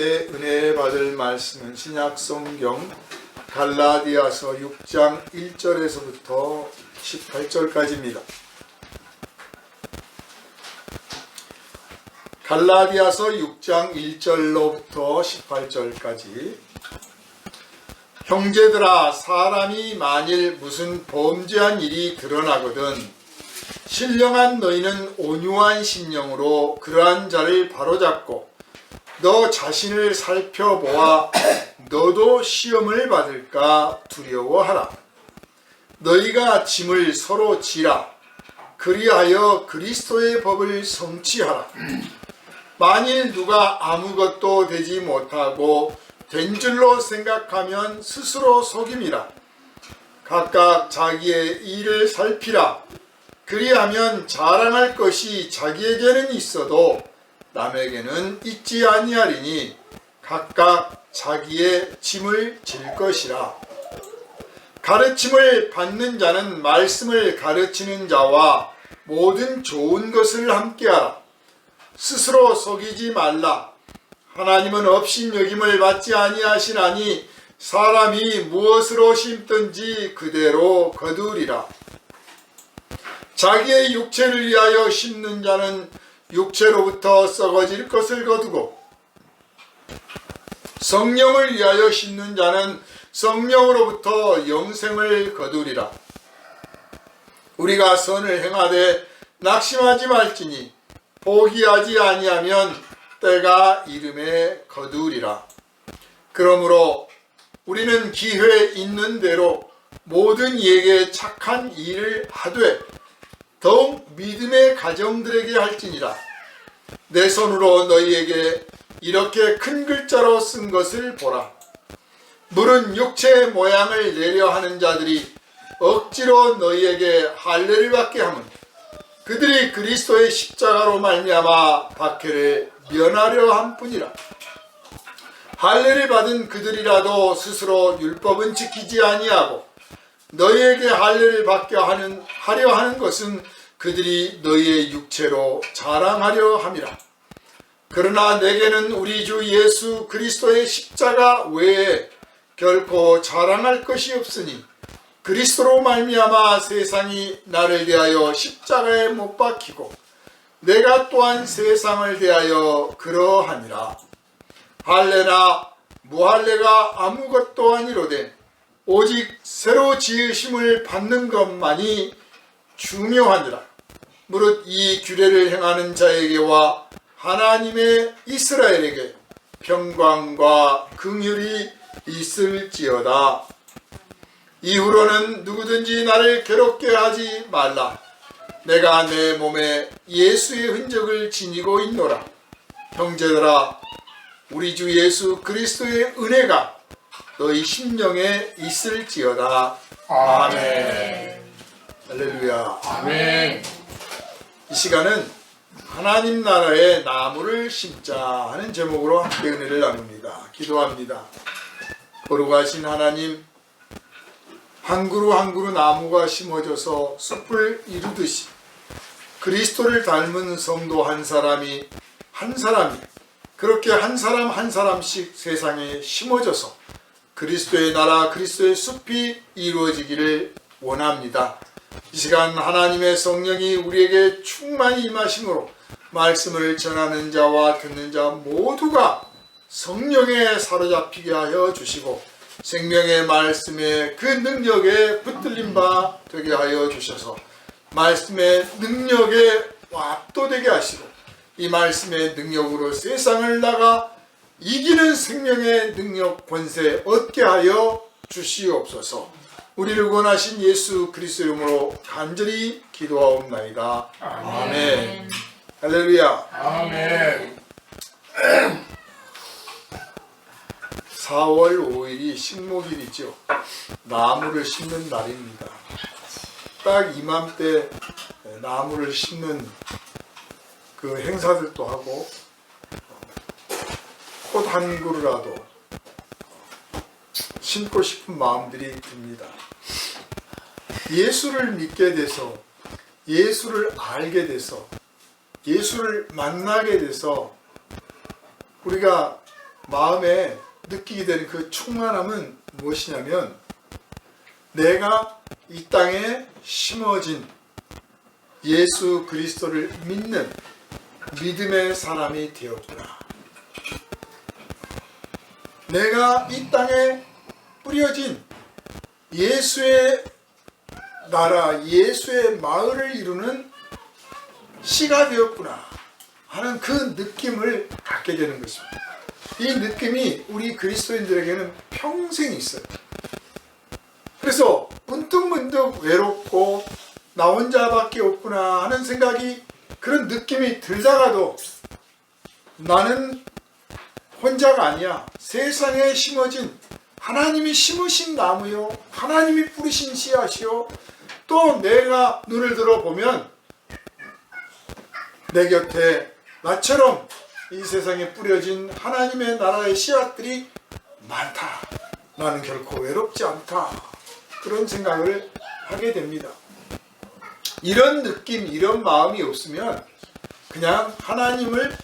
함께 은혜 받을 말씀은 신약 성경 갈라디아서 6장 1절에서부터 18절까지입니다. 갈라디아서 6장 1절로부터 18절까지. 형제들아, 사람이 만일 무슨 범죄한 일이 드러나거든 신령한 너희는 온유한 심령으로 그러한 자를 바로잡고 너 자신을 살펴보아 너도 시험을 받을까 두려워하라. 너희가 짐을 서로 지라. 그리하여 그리스도의 법을 성취하라. 만일 누가 아무것도 되지 못하고 된 줄로 생각하면 스스로 속임이라. 각각 자기의 일을 살피라. 그리하면 자랑할 것이 자기에게는 있어도 남에게는 있지 아니하리니 각각 자기의 짐을 질 것이라. 가르침을 받는 자는 말씀을 가르치는 자와 모든 좋은 것을 함께하라. 스스로 속이지 말라. 하나님은 업신여김을 받지 아니하시나니 사람이 무엇으로 심든지 그대로 거두리라. 자기의 육체를 위하여 심는 자는 육체로부터 썩어질 것을 거두고 성령을 위하여 심는 자는 성령으로부터 영생을 거두리라. 우리가 선을 행하되 낙심하지 말지니 포기하지 아니하면 때가 이름에 거두리라. 그러므로 우리는 기회 있는 대로 모든 이에게 착한 일을 하되 더욱 믿음의 가정들에게 할지니라. 내 손으로 너희에게 이렇게 큰 글자로 쓴 것을 보라. 물은 육체의 모양을 내려 하는 자들이 억지로 너희에게 할례를 받게 하면 그들이 그리스도의 십자가로 말미암아 박해를 면하려 함 뿐이라. 할례를 받은 그들이라도 스스로 율법은 지키지 아니하고 너희에게 할례를 받게 하려 하는 것은 그들이 너희의 육체로 자랑하려 함이라. 그러나 내게는 우리 주 예수 그리스도의 십자가 외에 결코 자랑할 것이 없으니 그리스도로 말미암아 세상이 나를 대하여 십자가에 못 박히고 내가 또한 세상을 대하여 그러하니라. 할례나 무할례가 아무것도 아니로되 오직 새로 지으심을 받는 것만이 중요하니라. 무릇 이 규례를 행하는 자에게와 하나님의 이스라엘에게 평강과 긍휼이 있을지어다. 이후로는 누구든지 나를 괴롭게 하지 말라. 내가 내 몸에 예수의 흔적을 지니고 있노라. 형제들아, 우리 주 예수 그리스도의 은혜가 너희 심령에 있을지어다. 아멘. 할렐루야. 아멘. 이 시간은 하나님 나라의 나무를 심자 하는 제목으로 함께 은혜를 나눕니다. 기도합니다. 거룩하신 하나님, 한 그루 한 그루 나무가 심어져서 숲을 이루듯이 그리스도를 닮은 성도 한 사람이 그렇게 한 사람 한 사람씩 세상에 심어져서 그리스도의 나라, 그리스도의 숲이 이루어지기를 원합니다. 이 시간 하나님의 성령이 우리에게 충만히 임하심으로 말씀을 전하는 자와 듣는 자 모두가 성령에 사로잡히게 하여 주시고 생명의 말씀의 그 능력에 붙들린 바 되게 하여 주셔서 말씀의 능력에 압도되게 하시고 이 말씀의 능력으로 세상을 나가 이기는 생명의 능력 권세 얻게 하여 주시옵소서. 우리를 구원하신 예수 그리스도 이름으로 간절히 기도하옵나이다. 아멘. 할렐루야. 아멘. 4월 5일이 식목일이죠. 나무를 심는 날입니다. 딱 이맘때 나무를 심는 그 행사들도 하고 꽃 한 그루라도 심고 싶은 마음들이 듭니다. 예수를 믿게 돼서, 예수를 알게 돼서, 예수를 만나게 돼서 우리가 마음에 느끼게 되는 그 충만함은 무엇이냐면 내가 이 땅에 심어진 예수 그리스도를 믿는 믿음의 사람이 되었구나. 내가 이 땅에 뿌려진 예수의 나라, 예수의 마을을 이루는 씨가 되었구나 하는 그 느낌을 갖게 되는 것입니다. 이 느낌이 우리 그리스도인들에게는 평생 있어요. 그래서 문득문득 외롭고 나 혼자밖에 없구나 하는 생각이, 그런 느낌이 들다가도 나는 혼자가 아니야. 세상에 심어진 하나님이 심으신 나무요, 하나님이 뿌리신 씨앗이요, 또 내가 눈을 들어보면 내 곁에 나처럼 이 세상에 뿌려진 하나님의 나라의 씨앗들이 많다. 나는 결코 외롭지 않다. 그런 생각을 하게 됩니다. 이런 느낌, 이런 마음이 없으면 그냥 하나님을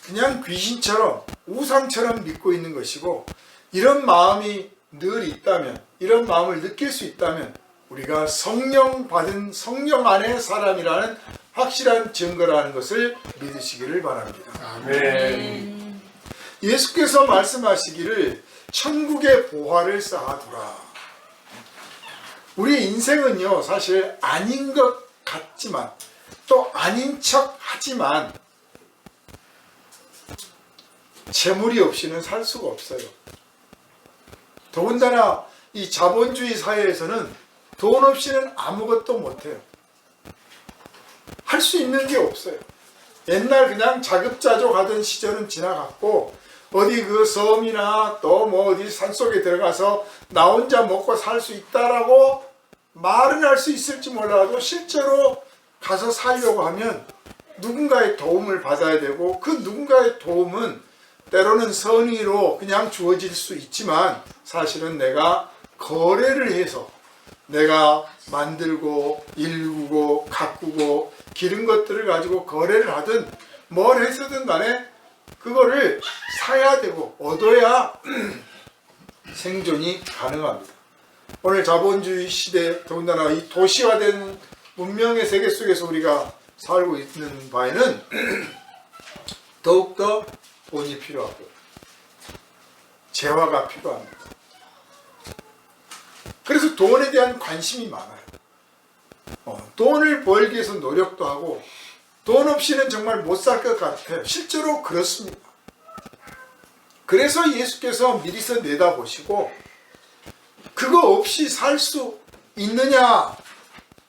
그냥 귀신처럼, 우상처럼 믿고 있는 것이고, 이런 마음이 늘 있다면, 이런 마음을 느낄 수 있다면 우리가 성령 받은 성령 안의 사람이라는 확실한 증거라는 것을 믿으시기를 바랍니다. 아멘. 예수께서 말씀하시기를 천국의 보화를 쌓아두라. 우리 인생은요, 사실 아닌 것 같지만 또 아닌 척 하지만 재물이 없이는 살 수가 없어요. 더군다나 이 자본주의 사회에서는 돈 없이는 아무것도 못해요. 할 수 있는 게 없어요. 옛날 그냥 자급자족 하던 시절은 지나갔고, 어디 그 섬이나 또 뭐 어디 산속에 들어가서 나 혼자 먹고 살 수 있다라고 말은 할 수 있을지 몰라도 실제로 가서 살려고 하면 누군가의 도움을 받아야 되고, 그 누군가의 도움은 때로는 선의로 그냥 주어질 수 있지만 사실은 내가 거래를 해서 내가 만들고 일구고 가꾸고 기른 것들을 가지고 거래를 하든 뭘 해서든 간에 그거를 사야 되고 얻어야 생존이 가능합니다. 오늘 자본주의 시대, 더군다나 이 도시화된 문명의 세계 속에서 우리가 살고 있는 바에는 더욱더 돈이 필요하고 재화가 필요합니다. 그래서 돈에 대한 관심이 많아요. 돈을 벌기 위해서 노력도 하고, 돈 없이는 정말 못 살 것 같아요. 실제로 그렇습니다. 그래서 예수께서 미리서 내다보시고 그거 없이 살 수 있느냐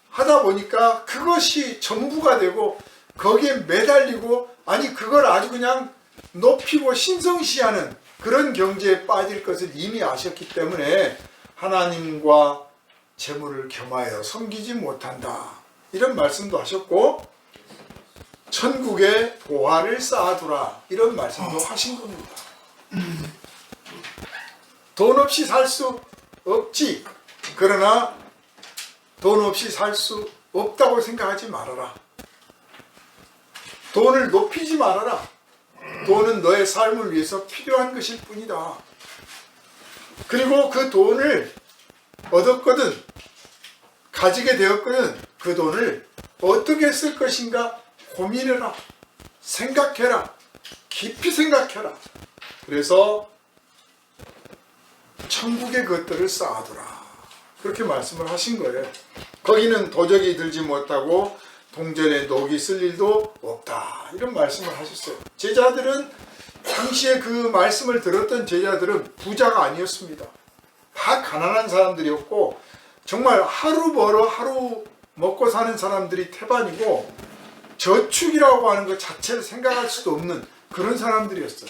하다 보니까 그것이 전부가 되고 거기에 매달리고, 아니 그걸 아주 그냥 높이고 신성시하는 그런 경제에 빠질 것을 이미 아셨기 때문에 하나님과 재물을 겸하여 섬기지 못한다, 이런 말씀도 하셨고, 천국에 보화를 쌓아두라, 이런 말씀도 하신 겁니다. 돈 없이 살 수 없지. 그러나 돈 없이 살 수 없다고 생각하지 말아라. 돈을 높이지 말아라. 돈은 너의 삶을 위해서 필요한 것일 뿐이다. 그리고 그 돈을 얻었거든, 가지게 되었거든, 그 돈을 어떻게 쓸 것인가 고민해라. 생각해라. 깊이 생각해라. 그래서 천국의 것들을 쌓아두라, 그렇게 말씀을 하신 거예요. 거기는 도적이 들지 못하고 동전에 녹이 쓸 일도 없다, 이런 말씀을 하셨어요. 제자들은 당시에 그 말씀을 들었던 제자들은 부자가 아니었습니다. 다 가난한 사람들이었고, 정말 하루 벌어 하루 먹고 사는 사람들이 태반이고, 저축이라고 하는 것 자체를 생각할 수도 없는 그런 사람들이었어요.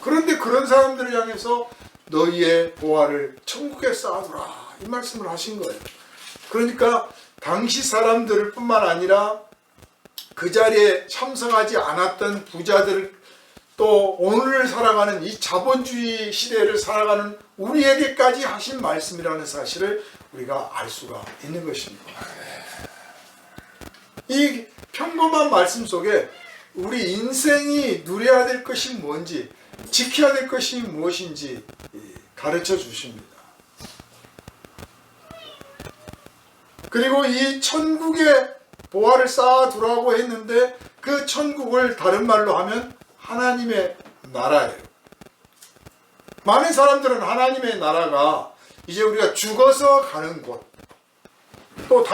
그런데 그런 사람들을 향해서 너희의 보화를 천국에 쌓아두라, 이 말씀을 하신 거예요. 그러니까 당시 사람들을 뿐만 아니라 그 자리에 참석하지 않았던 부자들, 또 오늘을 살아가는 이 자본주의 시대를 살아가는 우리에게까지 하신 말씀이라는 사실을 우리가 알 수가 있는 것입니다. 이 평범한 말씀 속에 우리 인생이 누려야 될 것이 뭔지, 지켜야 될 것이 무엇인지 가르쳐 주십니다. 그리고 이 천국의 보화를 쌓아두라고 했는데 그 천국을 다른 말로 하면 하나님의 나라예요. 많은 사람들은 하나님의 나라가 이제 우리가 죽어서 가는 곳, 또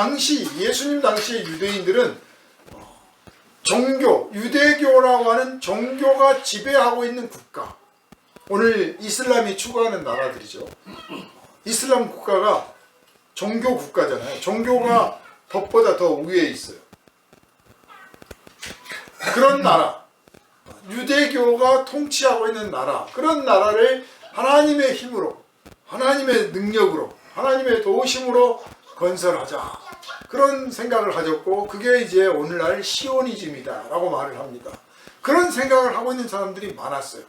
예수님 당시의 유대인들은 종교, 유대교라고 하는 종교가 지배하고 있는 국가, 오늘 이슬람이 추구하는 나라들이죠. 이슬람 국가가 종교 국가잖아요. 종교가 법보다 더 위에 있어요. 그런 나라, 유대교가 통치하고 있는 나라, 그런 나라를 하나님의 힘으로, 하나님의 능력으로, 하나님의 도우심으로 건설하자, 그런 생각을 가졌고, 그게 이제 오늘날 시오니즘이다 라고 말을 합니다. 그런 생각을 하고 있는 사람들이 많았어요.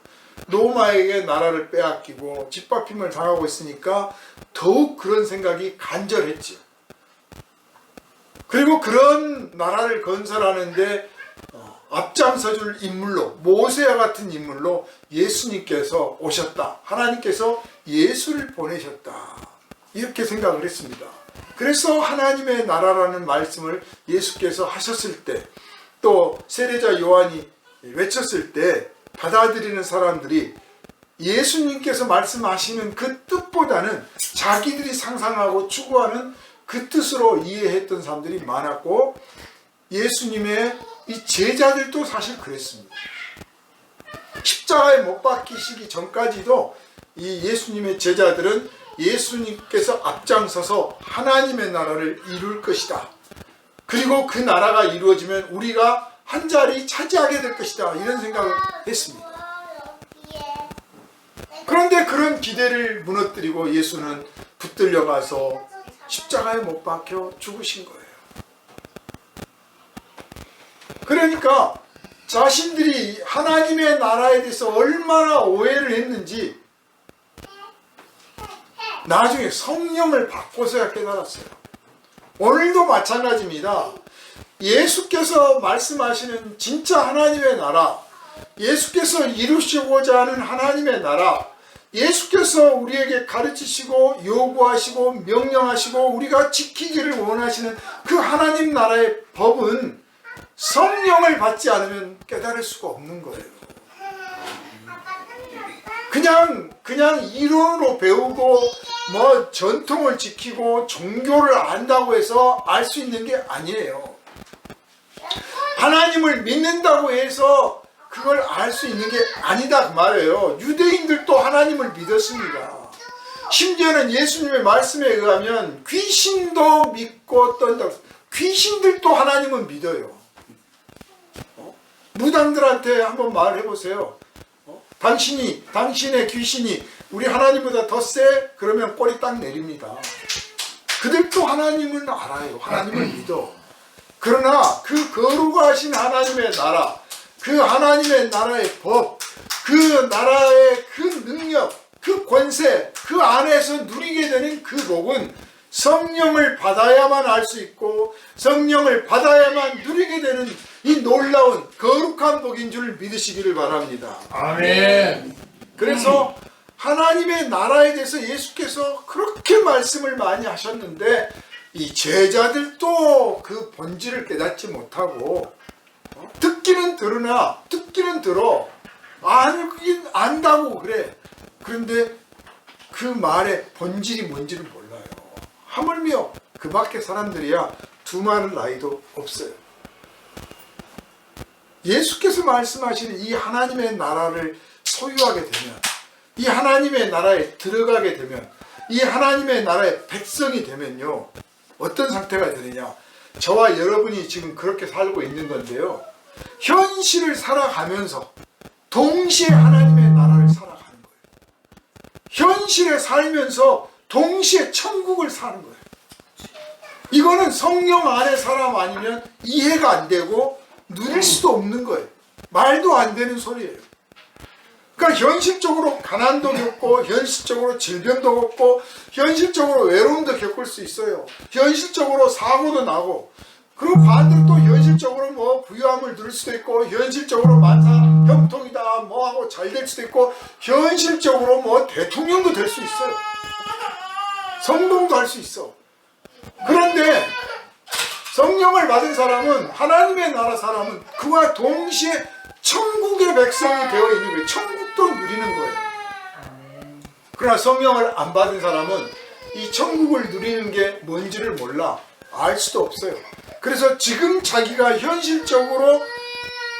로마에게 나라를 빼앗기고 짓밟힘을 당하고 있으니까 더욱 그런 생각이 간절했죠. 그리고 그런 나라를 건설하는데 앞장서줄 인물로, 모세와 같은 인물로 예수님께서 오셨다, 하나님께서 예수를 보내셨다, 이렇게 생각을 했습니다. 그래서 하나님의 나라라는 말씀을 예수께서 하셨을 때, 또 세례자 요한이 외쳤을 때 받아들이는 사람들이 예수님께서 말씀하시는 그 뜻보다는 자기들이 상상하고 추구하는 그 뜻으로 이해했던 사람들이 많았고, 예수님의 이 제자들도 사실 그랬습니다. 십자가에 못 박히시기 전까지도 이 예수님의 제자들은 예수님께서 앞장서서 하나님의 나라를 이룰 것이다, 그리고 그 나라가 이루어지면 우리가 한 자리 차지하게 될 것이다, 이런 생각을 했습니다. 그런데 그런 기대를 무너뜨리고 예수는 붙들려 가서 십자가에 못 박혀 죽으신 거예요. 그러니까 자신들이 하나님의 나라에 대해서 얼마나 오해를 했는지 나중에 성령을 받고서야 깨달았어요. 오늘도 마찬가지입니다. 예수께서 말씀하시는 진짜 하나님의 나라, 예수께서 이루시고자 하는 하나님의 나라, 예수께서 우리에게 가르치시고 요구하시고 명령하시고 우리가 지키기를 원하시는 그 하나님 나라의 법은 성령을 받지 않으면 깨달을 수가 없는 거예요. 그냥 이론으로 배우고 뭐 전통을 지키고 종교를 안다고 해서 알 수 있는 게 아니에요. 하나님을 믿는다고 해서 그걸 알 수 있는 게 아니다 그 말이에요. 유대인들도 하나님을 믿었습니다. 심지어는 예수님의 말씀에 의하면 귀신도 믿고 떤다고. 귀신들도 하나님은 믿어요. 무당들한테 한번 말해 보세요. 당신의 귀신이 우리 하나님보다 더 세? 그러면 꼬리 딱 내립니다. 그들도 하나님을 알아요. 하나님을 믿어. 그러나 그 거룩하신 하나님의 나라, 그 하나님의 나라의 법, 그 나라의 그 능력, 그 권세, 그 안에서 누리게 되는 그 복은 성령을 받아야만 알 수 있고 성령을 받아야만 누리게 되는 이 놀라운 거룩한 복인 줄 믿으시기를 바랍니다. 아멘. 그래서 하나님의 나라에 대해서 예수께서 그렇게 말씀을 많이 하셨는데 이 제자들도 그 본질을 깨닫지 못하고 듣기는 들으나 듣기는 들어 알긴 안다고 그래. 그런데 그 말의 본질이 뭔지를 몰라요. 하물며 그 밖에 사람들이야 두말 나이도 없어요. 예수께서 말씀하시는 이 하나님의 나라를 소유하게 되면, 이 하나님의 나라에 들어가게 되면, 이 하나님의 나라의 백성이 되면요, 어떤 상태가 되느냐. 저와 여러분이 지금 그렇게 살고 있는 건데요, 현실을 살아가면서 동시에 하나님의 나라를 살아가는 거예요. 현실에 살면서 동시에 천국을 사는 거예요. 이거는 성령 안에 사람 아니면 이해가 안 되고 누릴 수도 없는 거예요. 말도 안 되는 소리예요. 그러니까 현실적으로 가난도 겪고, 현실적으로 질병도 겪고, 현실적으로 외로움도 겪을 수 있어요. 현실적으로 사고도 나고, 그리고 반대로 또 현실적으로 뭐 부유함을 누릴 수도 있고, 현실적으로 만사 형통이다 뭐 하고 잘 될 수도 있고, 현실적으로 뭐 대통령도 될 수 있어요. 성공도 할 수 있어. 그런데 성령을 받은 사람은, 하나님의 나라 사람은 그와 동시에 천국의 백성이 되어 있는 거예요. 천국도 누리는 거예요. 그러나 성령을 안 받은 사람은 이 천국을 누리는 게 뭔지를 몰라. 알 수도 없어요. 그래서 지금 자기가 현실적으로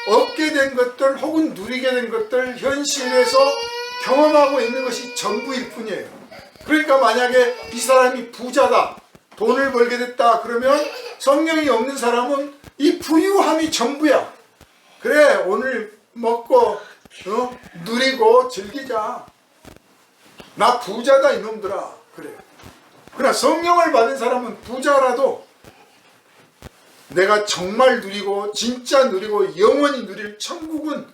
얻게 된 것들 혹은 누리게 된 것들, 현실에서 경험하고 있는 것이 전부일 뿐이에요. 그러니까 만약에 이 사람이 부자다, 돈을 벌게 됐다 그러면 성령이 없는 사람은 이 부유함이 전부야. 그래, 오늘 먹고 누리고 즐기자. 나 부자다 이놈들아. 그래. 그러나 성령을 받은 사람은 부자라도 내가 정말 누리고 진짜 누리고 영원히 누릴 천국은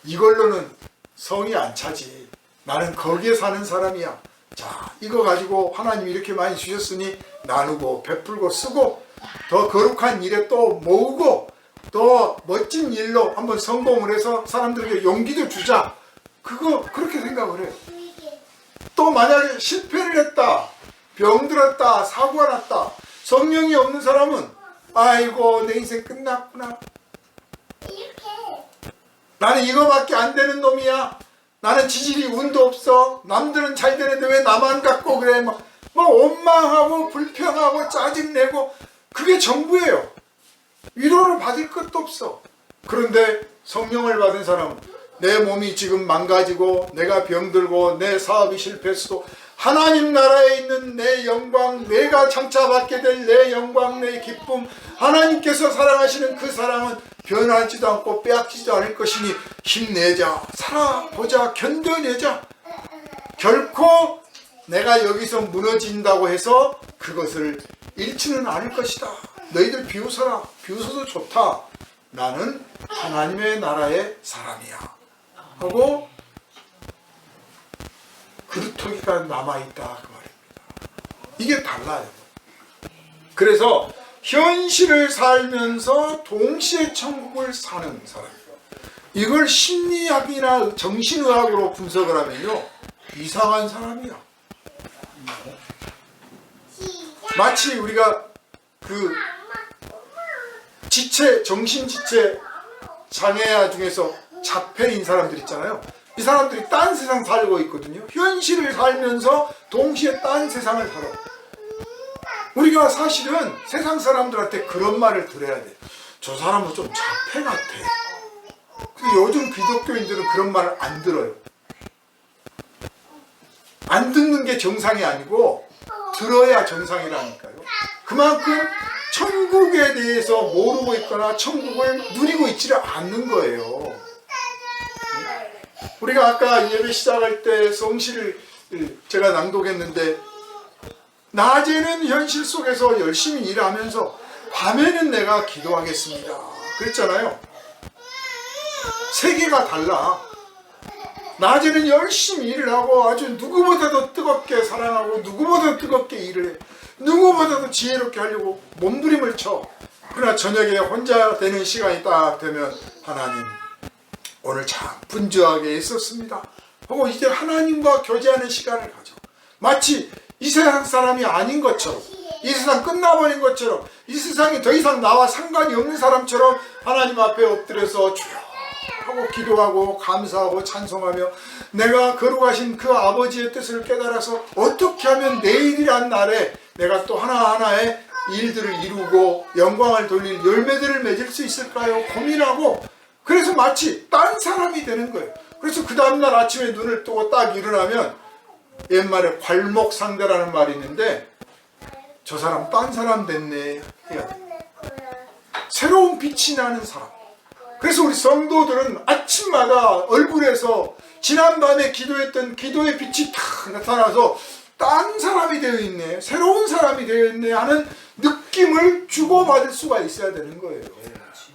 이걸로는 성이 안 차지. 나는 거기에 사는 사람이야. 자, 이거 가지고 하나님이 이렇게 많이 주셨으니 나누고 베풀고 쓰고 더 거룩한 일에 또 모으고 더 멋진 일로 한번 성공을 해서 사람들에게 용기도 주자. 그거 그렇게 생각을 해요. 또 만약에 실패를 했다, 병들었다, 사고가 났다, 성령이 없는 사람은 아이고 내 인생 끝났구나. 나는 이거밖에 안 되는 놈이야. 나는 지질이 운도 없어. 남들은 잘 되는데 왜 나만 갖고 그래. 뭐 원망하고 불평하고 짜증내고, 그게 전부예요. 위로를 받을 것도 없어. 그런데 성령을 받은 사람은 내 몸이 지금 망가지고 내가 병들고 내 사업이 실패했어도 하나님 나라에 있는 내 영광, 내가 장차 받게 될 내 영광, 내 기쁨, 하나님께서 사랑하시는 그 사랑은 변하지도 않고 빼앗기지도 않을 것이니 힘내자, 살아보자, 견뎌내자. 결코 내가 여기서 무너진다고 해서 그것을 잃지는 않을 것이다. 너희들 비웃어라. 비웃어도 좋다. 나는 하나님의 나라의 사람이야 하고 그루터기가 남아있다 그 말입니다. 이게 달라요. 그래서 현실을 살면서 동시에 천국을 사는 사람이에요. 이걸 심리학이나 정신의학으로 분석을 하면요, 이상한 사람이야. 마치 우리가 그 지체, 정신지체 장애아 중에서 자폐인 사람들 있잖아요. 이 사람들이 딴 세상 살고 있거든요. 현실을 살면서 동시에 딴 세상을 살아. 우리가 사실은 세상 사람들한테 그런 말을 들어야 돼. 저 사람은 좀 자폐 같아. 근데 요즘 기독교인들은 그런 말을 안 들어요. 안 듣는 게 정상이 아니고 들어야 정상이라니까요. 그만큼 천국에 대해서 모르고 있거나 천국을 누리고 있지를 않는 거예요. 우리가 아까 예배 시작할 때 성시를 제가 낭독했는데, 낮에는 현실 속에서 열심히 일하면서 밤에는 내가 기도하겠습니다 그랬잖아요. 세계가 달라. 낮에는 열심히 일을 하고 아주 누구보다도 뜨겁게 사랑하고 누구보다도 뜨겁게 일을 해. 누구보다도 지혜롭게 하려고 몸부림을 쳐. 그러나 저녁에 혼자 되는 시간이 딱 되면 하나님 오늘 참 분주하게 있었습니다 하고 이제 하나님과 교제하는 시간을 가져. 마치 이 세상 사람이 아닌 것처럼, 이 세상 끝나버린 것처럼, 이 세상이 더 이상 나와 상관이 없는 사람처럼 하나님 앞에 엎드려서 주여 하고 기도하고 감사하고 찬송하며 내가 거룩하신 그 아버지의 뜻을 깨달아서 어떻게 하면 내일이란 날에 내가 또 하나하나의 일들을 이루고 영광을 돌릴 열매들을 맺을 수 있을까요? 고민하고, 그래서 마치 딴 사람이 되는 거예요. 그래서 그 다음날 아침에 눈을 뜨고 딱 일어나면 옛말에 괄목상대라는 말이 있는데, 저 사람 딴 사람 됐네 해야 돼. 새로운 빛이 나는 사람. 그래서 우리 성도들은 아침마다 얼굴에서 지난밤에 기도했던 기도의 빛이 탁 나타나서 딴 사람이 되어 있네, 새로운 사람이 되어 있네 하는 느낌을 주고받을 수가 있어야 되는 거예요.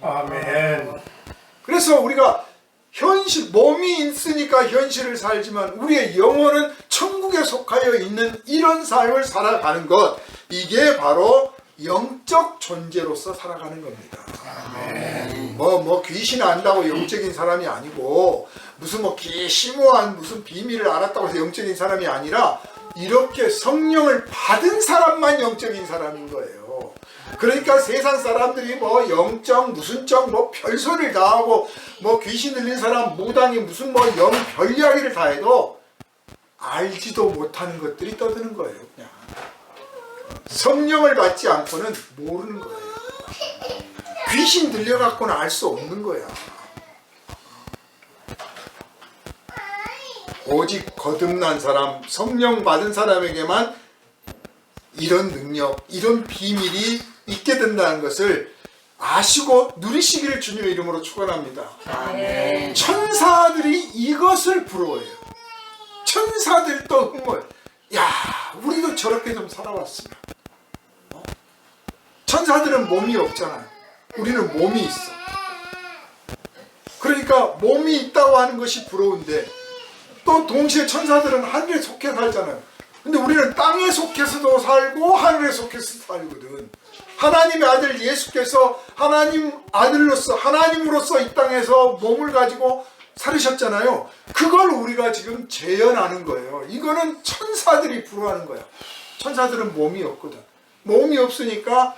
아멘. 그래서 우리가 현실, 몸이 있으니까 현실을 살지만 우리의 영혼은 천국에 속하여 있는 이런 삶을 살아가는 것, 이게 바로 영적 존재로서 살아가는 겁니다. 뭐 귀신 안다고 영적인 사람이 아니고 무슨 심오한 무슨 비밀을 알았다고 해서 영적인 사람이 아니라 이렇게 성령을 받은 사람만 영적인 사람인 거예요. 그러니까 세상 사람들이 영적 무슨적 별소리를 다 하고 귀신 들린 사람 무당이 무슨 영 별 이야기를 다 해도 알지도 못하는 것들이 떠드는 거예요. 그냥 성령을 받지 않고는 모르는 거예요. 귀신 들려갖고는 알 수 없는 거야. 오직 거듭난 사람, 성령 받은 사람에게만 이런 능력, 이런 비밀이 있게 된다는 것을 아시고 누리시기를 주님의 이름으로 축원합니다. 아멘. 천사들이 이것을 부러워해요. 천사들도 흥분. 야, 우리도 저렇게 좀 살아봤으면. 천사들은 몸이 없잖아요. 우리는 몸이 있어. 그러니까 몸이 있다고 하는 것이 부러운데 또 동시에 천사들은 하늘에 속해 살잖아요. 근데 우리는 땅에 속해서도 살고 하늘에 속해서 살거든. 하나님의 아들 예수께서 하나님 아들로서 하나님으로서 이 땅에서 몸을 가지고 살으셨잖아요. 그걸 우리가 지금 재현하는 거예요. 이거는 천사들이 부러워하는 거야. 천사들은 몸이 없거든. 몸이 없으니까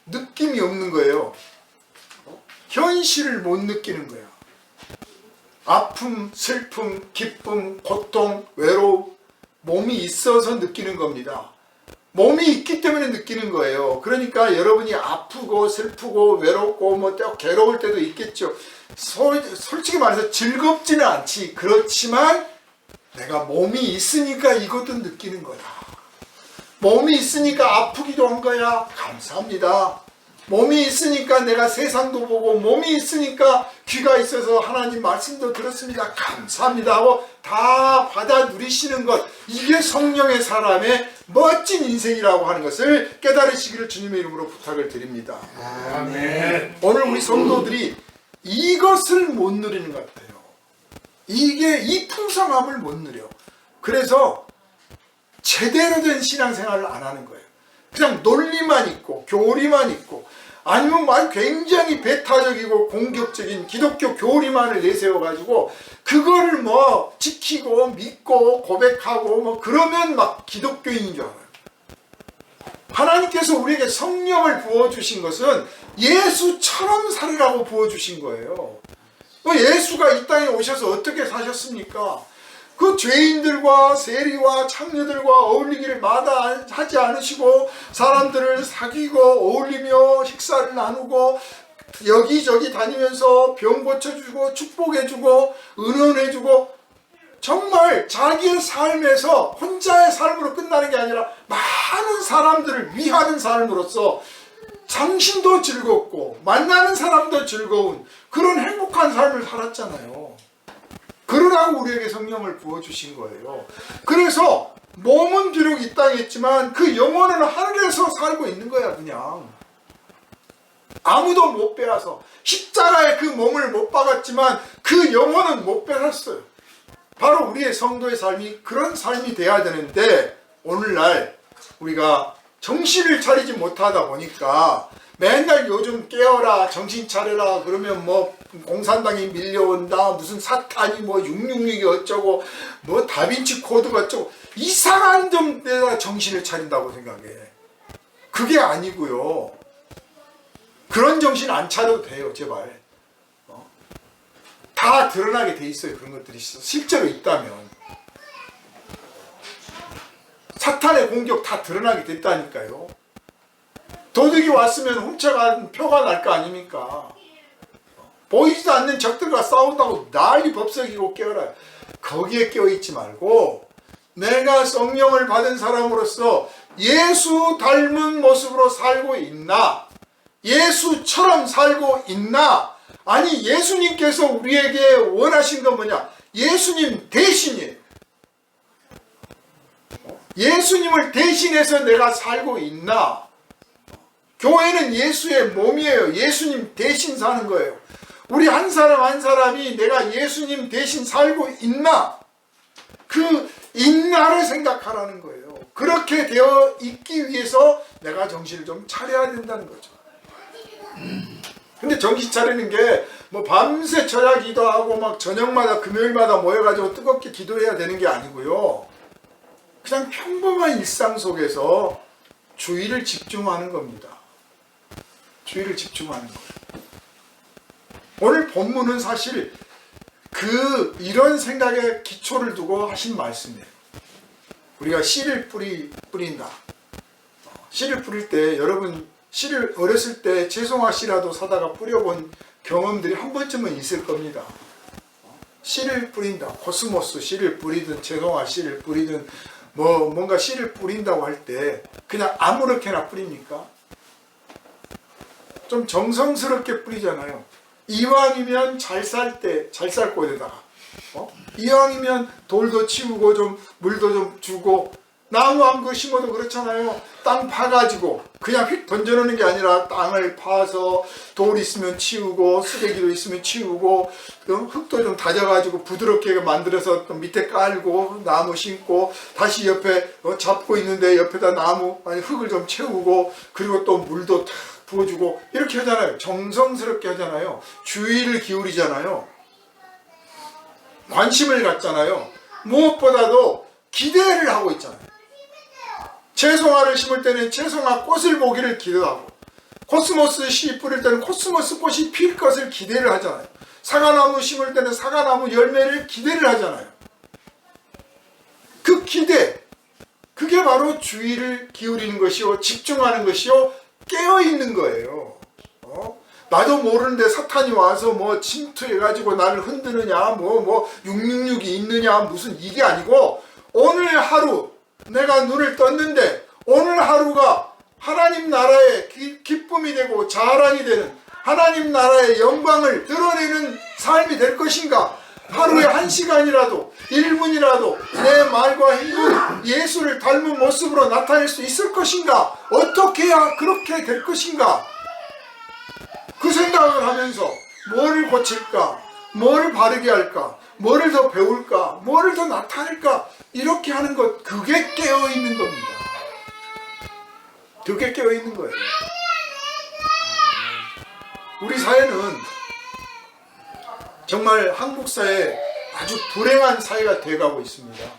느낌이 없는 거예요. 현실을 못 느끼는 거야. 아픔, 슬픔, 기쁨, 고통, 외로움, 몸이 있어서 느끼는 겁니다. 몸이 있기 때문에 느끼는 거예요. 그러니까 여러분이 아프고 슬프고 외롭고 괴로울 때도 있겠죠. 솔직히 말해서 즐겁지는 않지. 그렇지만 내가 몸이 있으니까 이것도 느끼는 거야. 몸이 있으니까 아프기도 한 거야. 감사합니다. 몸이 있으니까 내가 세상도 보고 몸이 있으니까 귀가 있어서 하나님 말씀도 들었습니다. 감사합니다 하고 다 받아 누리시는 것, 이게 성령의 사람의 멋진 인생이라고 하는 것을 깨달으시기를 주님의 이름으로 부탁을 드립니다. 아멘. 오늘 우리 성도들이 이것을 못 누리는 것 같아요. 이 풍성함을 못 누려. 그래서 제대로 된 신앙생활을 안 하는 거예요. 그냥 논리만 있고 교리만 있고 아니면 굉장히 배타적이고 공격적인 기독교 교리만을 내세워가지고 그거를 지키고 믿고 고백하고 그러면 막 기독교인인 줄 알아요. 하나님께서 우리에게 성령을 부어주신 것은 예수처럼 살으라고 부어주신 거예요. 예수가 이 땅에 오셔서 어떻게 사셨습니까? 그 죄인들과 세리와 창녀들과 어울리기를 마다하지 않으시고 사람들을 사귀고 어울리며 식사를 나누고 여기저기 다니면서 병 고쳐주고 축복해주고 은원해주고 정말 자기의 삶에서 혼자의 삶으로 끝나는 게 아니라 많은 사람들을 위하는 삶으로서 당신도 즐겁고 만나는 사람도 즐거운 그런 행복한 삶을 살았잖아요. 그러라고 우리에게 성령을 부어주신 거예요. 그래서 몸은 비록 이 땅에 있지만 그 영혼은 하늘에서 살고 있는 거야. 그냥 아무도 못 빼앗아. 십자가에 그 몸을 못 박았지만 그 영혼은 못 빼앗았어요. 바로 우리의 성도의 삶이 그런 삶이 돼야 되는데 오늘날 우리가 정신을 차리지 못하다 보니까 맨날 요즘 깨어라 정신 차려라 그러면 공산당이 밀려온다 무슨 사탄이 666이 어쩌고 다빈치 코드가 어쩌고 이상한 좀 내가 정신을 차린다고 생각해. 그게 아니고요. 그런 정신 안 차려도 돼요. 제발. 다 드러나게 돼 있어요. 그런 것들이 실제로 있다면. 사탄의 공격 다 드러나게 됐다니까요. 도둑이 왔으면 훔쳐간 표가 날 거 아닙니까? 보이지도 않는 적들과 싸운다고 난리 법석이고 깨어라요. 거기에 깨어있지 말고 내가 성령을 받은 사람으로서 예수 닮은 모습으로 살고 있나? 예수처럼 살고 있나? 아니 예수님께서 우리에게 원하신 건 뭐냐? 예수님 대신이에요. 예수님을 대신해서 내가 살고 있나? 교회는 예수의 몸이에요. 예수님 대신 사는 거예요. 우리 한 사람 한 사람이 내가 예수님 대신 살고 있나? 그 인나를 생각하라는 거예요. 그렇게 되어 있기 위해서 내가 정신을 좀 차려야 된다는 거죠. 근데 정신 차리는 게 뭐 밤새 철야 기도하고 막 저녁마다 금요일마다 모여가지고 뜨겁게 기도해야 되는 게 아니고요. 그냥 평범한 일상 속에서 주의를 집중하는 겁니다. 주의를 집중하는 거예요. 오늘 본문은 사실 이런 생각에 기초를 두고 하신 말씀이에요. 우리가 씨를 뿌린다. 씨를 뿌릴 때 여러분 씨를 어렸을 때 채송화 씨라도 사다가 뿌려본 경험들이 한 번쯤은 있을 겁니다. 씨를 뿌린다. 코스모스 씨를 뿌리든 채송화 씨를 뿌리든 뭔가 씨를 뿌린다고 할 때 그냥 아무렇게나 뿌립니까? 좀 정성스럽게 뿌리잖아요. 이왕이면 잘 살 곳에다가 이왕이면 돌도 치우고 좀 물도 좀 주고 나무 한 그 심어도 그렇잖아요. 땅 파가지고 그냥 휙 던져놓는 게 아니라 땅을 파서 돌 있으면 치우고 쓰레기도 있으면 치우고 흙도 좀 다져가지고 부드럽게 만들어서 또 밑에 깔고 나무 심고 다시 옆에 잡고 있는데 옆에다 흙을 좀 채우고 그리고 또 물도 탁 부어주고 이렇게 하잖아요. 정성스럽게 하잖아요. 주의를 기울이잖아요. 관심을 갖잖아요. 무엇보다도 기대를 하고 있잖아요. 채송화를 심을 때는 채송화 꽃을 보기를 기대하고 코스모스 씨 뿌릴 때는 코스모스 꽃이 필 것을 기대를 하잖아요. 사과나무 심을 때는 사과나무 열매를 기대를 하잖아요. 그 기대, 그게 바로 주의를 기울이는 것이요 집중하는 것이요 깨어있는 거예요. 나도 모르는데 사탄이 와서 침투해가지고 나를 흔드느냐 666이 있느냐 무슨 이게 아니고 오늘 하루 내가 눈을 떴는데 오늘 하루가 하나님 나라의 기쁨이 되고 자랑이 되는 하나님 나라의 영광을 드러내는 삶이 될 것인가? 하루에 1시간이라도 1분이라도 내 말과 행동 예수를 닮은 모습으로 나타낼 수 있을 것인가? 어떻게 해야 그렇게 될 것인가? 그 생각을 하면서 뭐를 고칠까? 뭐를 바르게 할까? 뭐를 더 배울까? 뭐를 더 나타낼까? 이렇게 하는 것, 그게 깨어있는 겁니다. 그게 깨어있는 거예요. 우리 사회는 정말 한국 사회 아주 불행한 사회가 되어가고 있습니다.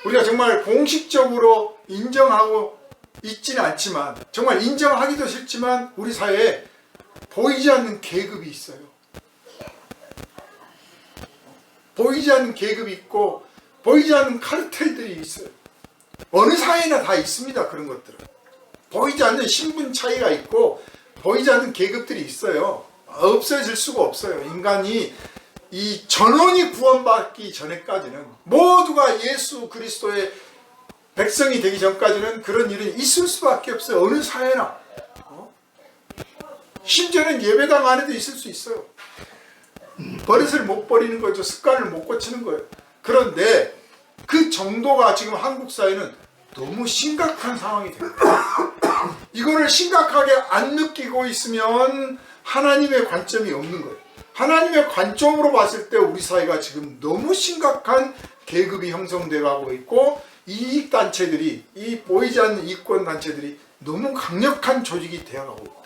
우리가 정말 공식적으로 인정하고 있지는 않지만 정말 인정하기도 싫지만 우리 사회에 보이지 않는 계급이 있어요. 보이지 않는 계급이 있고 보이지 않는 카르텔들이 있어요. 어느 사회나 다 있습니다. 그런 것들은. 보이지 않는 신분 차이가 있고 보이지 않는 계급들이 있어요. 없어질 수가 없어요. 인간이 이 전원이 구원받기 전에까지는 모두가 예수 그리스도의 백성이 되기 전까지는 그런 일은 있을 수밖에 없어요. 어느 사회나. 심지어는 예배당 안에도 있을 수 있어요. 버릇을 못 버리는 거죠. 습관을 못 고치는 거예요. 그런데 그 정도가 지금 한국 사회는 너무 심각한 상황이 됩니다. 이거를 심각하게 안 느끼고 있으면 하나님의 관점이 없는 거예요. 하나님의 관점으로 봤을 때 우리 사회가 지금 너무 심각한 계급이 형성되어 가고 있고 이익단체들이 이 보이지 않는 이권단체들이 너무 강력한 조직이 되어가고 있다.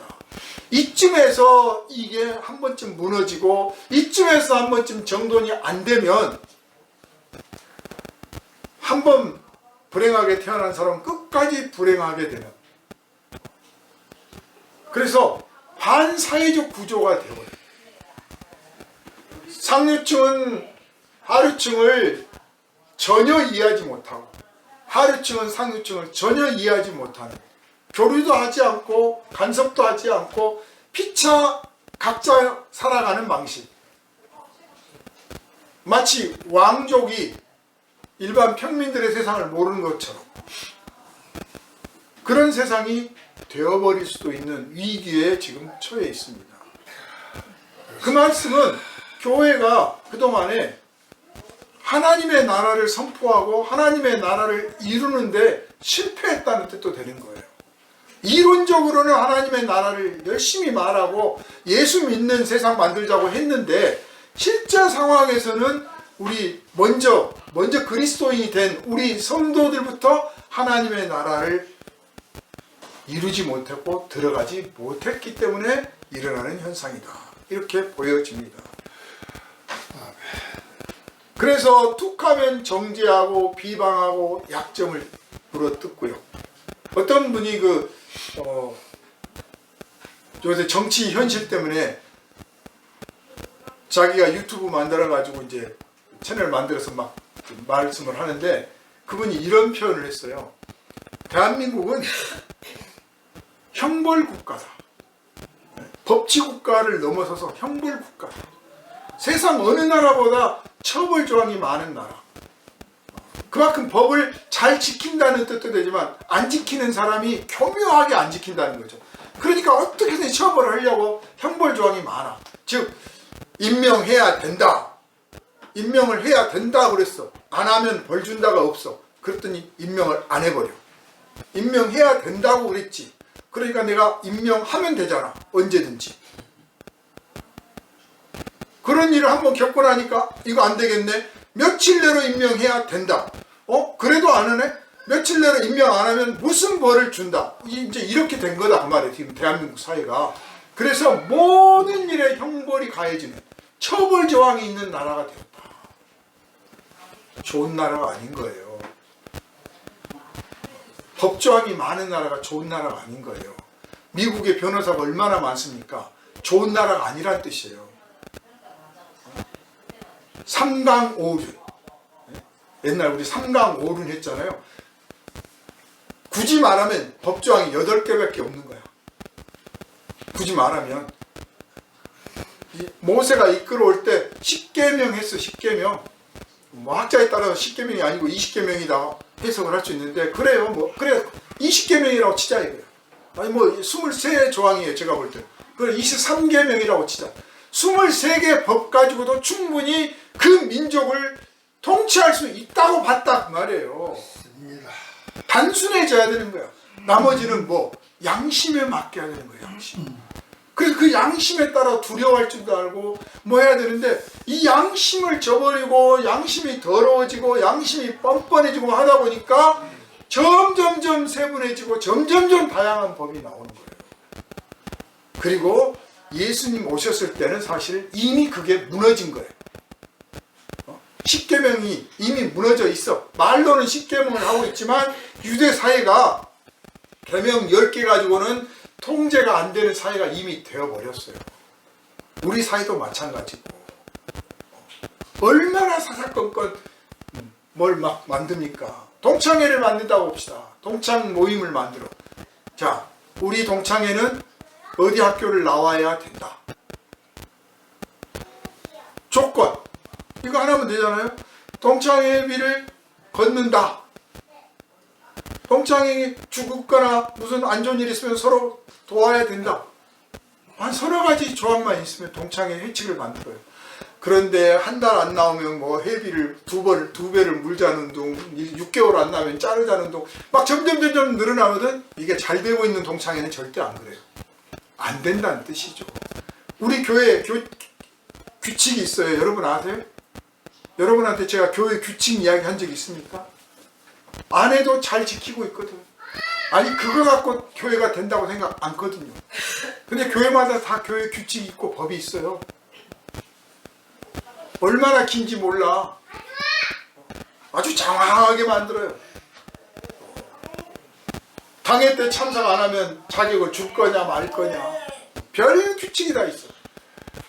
이쯤에서 이게 한 번쯤 무너지고 이쯤에서 한 번쯤 정돈이 안 되면 한 번 불행하게 태어난 사람은 끝까지 불행하게 되는, 그래서 반사회적 구조가 되어버려요. 상류층은 하류층을 전혀 이해하지 못하고 하류층은 상류층을 전혀 이해하지 못하는, 교류도 하지 않고 간섭도 하지 않고 피차 각자 살아가는 방식, 마치 왕족이 일반 평민들의 세상을 모르는 것처럼 그런 세상이 되어버릴 수도 있는 위기에 지금 처해 있습니다. 그 말씀은 교회가 그동안에 하나님의 나라를 선포하고 하나님의 나라를 이루는데 실패했다는 뜻도 되는 거예요. 이론적으로는 하나님의 나라를 열심히 말하고 예수 믿는 세상 만들자고 했는데 실제 상황에서는 우리 먼저 그리스도인이 된 우리 성도들부터 하나님의 나라를 이루지 못했고 들어가지 못했기 때문에 일어나는 현상이다. 이렇게 보여집니다. 그래서 툭하면 정죄하고 비방하고 약점을 물어뜯고요. 어떤 분이 요새 정치 현실 때문에 자기가 유튜브 만들어가지고 이제 채널 만들어서 막 말씀을 하는데 그분이 이런 표현을 했어요. 대한민국은 형벌국가다. 법치국가를 넘어서서 형벌국가다. 세상 어느 나라보다 처벌 조항이 많은 나라. 그만큼 법을 잘 지킨다는 뜻도 되지만 안 지키는 사람이 교묘하게 안 지킨다는 거죠. 그러니까 어떻게든 처벌을 하려고 형벌 조항이 많아. 즉 임명해야 된다. 임명을 해야 된다 그랬어. 안 하면 벌 준다가 없어. 그랬더니 임명을 안 해버려. 임명해야 된다고 그랬지. 그러니까 내가 임명하면 되잖아. 언제든지. 그런 일을 한번 겪고 나니까 이거 안 되겠네. 며칠 내로 임명해야 된다. 그래도 안 하네? 며칠 내로 임명 안 하면 무슨 벌을 준다. 이제 이렇게 된 거다 그 말이에요. 지금 대한민국 사회가. 그래서 모든 일에 형벌이 가해지는 처벌 조항이 있는 나라가 되었다. 좋은 나라가 아닌 거예요. 법조항이 많은 나라가 좋은 나라가 아닌 거예요. 미국의 변호사가 얼마나 많습니까? 좋은 나라가 아니란 뜻이에요. 삼강오륜. 옛날 우리 삼강오륜 했잖아요. 굳이 말하면 법조항이 8개밖에 없는 거야. 굳이 말하면 모세가 이끌어올 때 10계명 했어. 10계명. 학자에 따라서 10계명이 아니고 20계명이다 해석을 할 수 있는데 그래요. 그래 20계명이라고 치자 이거예요. 아니 23조항이에요. 제가 볼 때. 그래 23계명이라고 치자. 23개 법 가지고도 충분히 그 민족을 통치할 수 있다고 봤다 그 말이에요. 단순해져야 되는 거야. 나머지는 양심에 맡겨야 되는 거예요. 양심. 그래서 그 양심에 따라 두려워할 줄도 알고 해야 되는데 이 양심을 저버리고 양심이 더러워지고 양심이 뻔뻔해지고 하다 보니까 점점점 세분해지고 점점점 다양한 법이 나오는 거예요. 그리고 예수님 오셨을 때는 사실 이미 그게 무너진 거예요. 10계명이 이미 무너져 있어. 말로는 10계명을 하고 있지만 유대 사회가 계명 10개 가지고는 통제가 안 되는 사회가 이미 되어버렸어요. 우리 사회도 마찬가지고. 얼마나 사사건건 뭘 막 만듭니까? 동창회를 만든다고 봅시다. 동창 모임을 만들어. 자, 우리 동창회는 어디 학교를 나와야 된다. 조건. 이거 하나면 되잖아요. 동창회비를 걷는다. 동창회에 죽거나 무슨 안 좋은 일이 있으면 서로 도와야 된다. 한 서너 가지 조항만 있으면 동창회 회칙을 만들어요. 그런데 한 달 안 나오면 회비를 두 배를 물자는 둥, 6개월 안 나오면 자르자는 둥, 막 점점 늘어나거든. 이게 잘 되고 있는 동창회는 절대 안 그래요. 안 된다는 뜻이죠. 우리 교회 규칙이 있어요. 여러분 아세요? 여러분한테 제가 교회 규칙 이야기 한 적 있습니까? 안 해도 잘 지키고 있거든. 아니 그거 갖고 교회가 된다고 생각 않거든요. 근데 교회마다 다 교회 규칙이 있고 법이 있어요. 얼마나 긴지 몰라. 아주 장황하게 만들어요. 당회 때 참석 안 하면 자격을 줄 거냐 말 거냐. 별 규칙이 다 있어.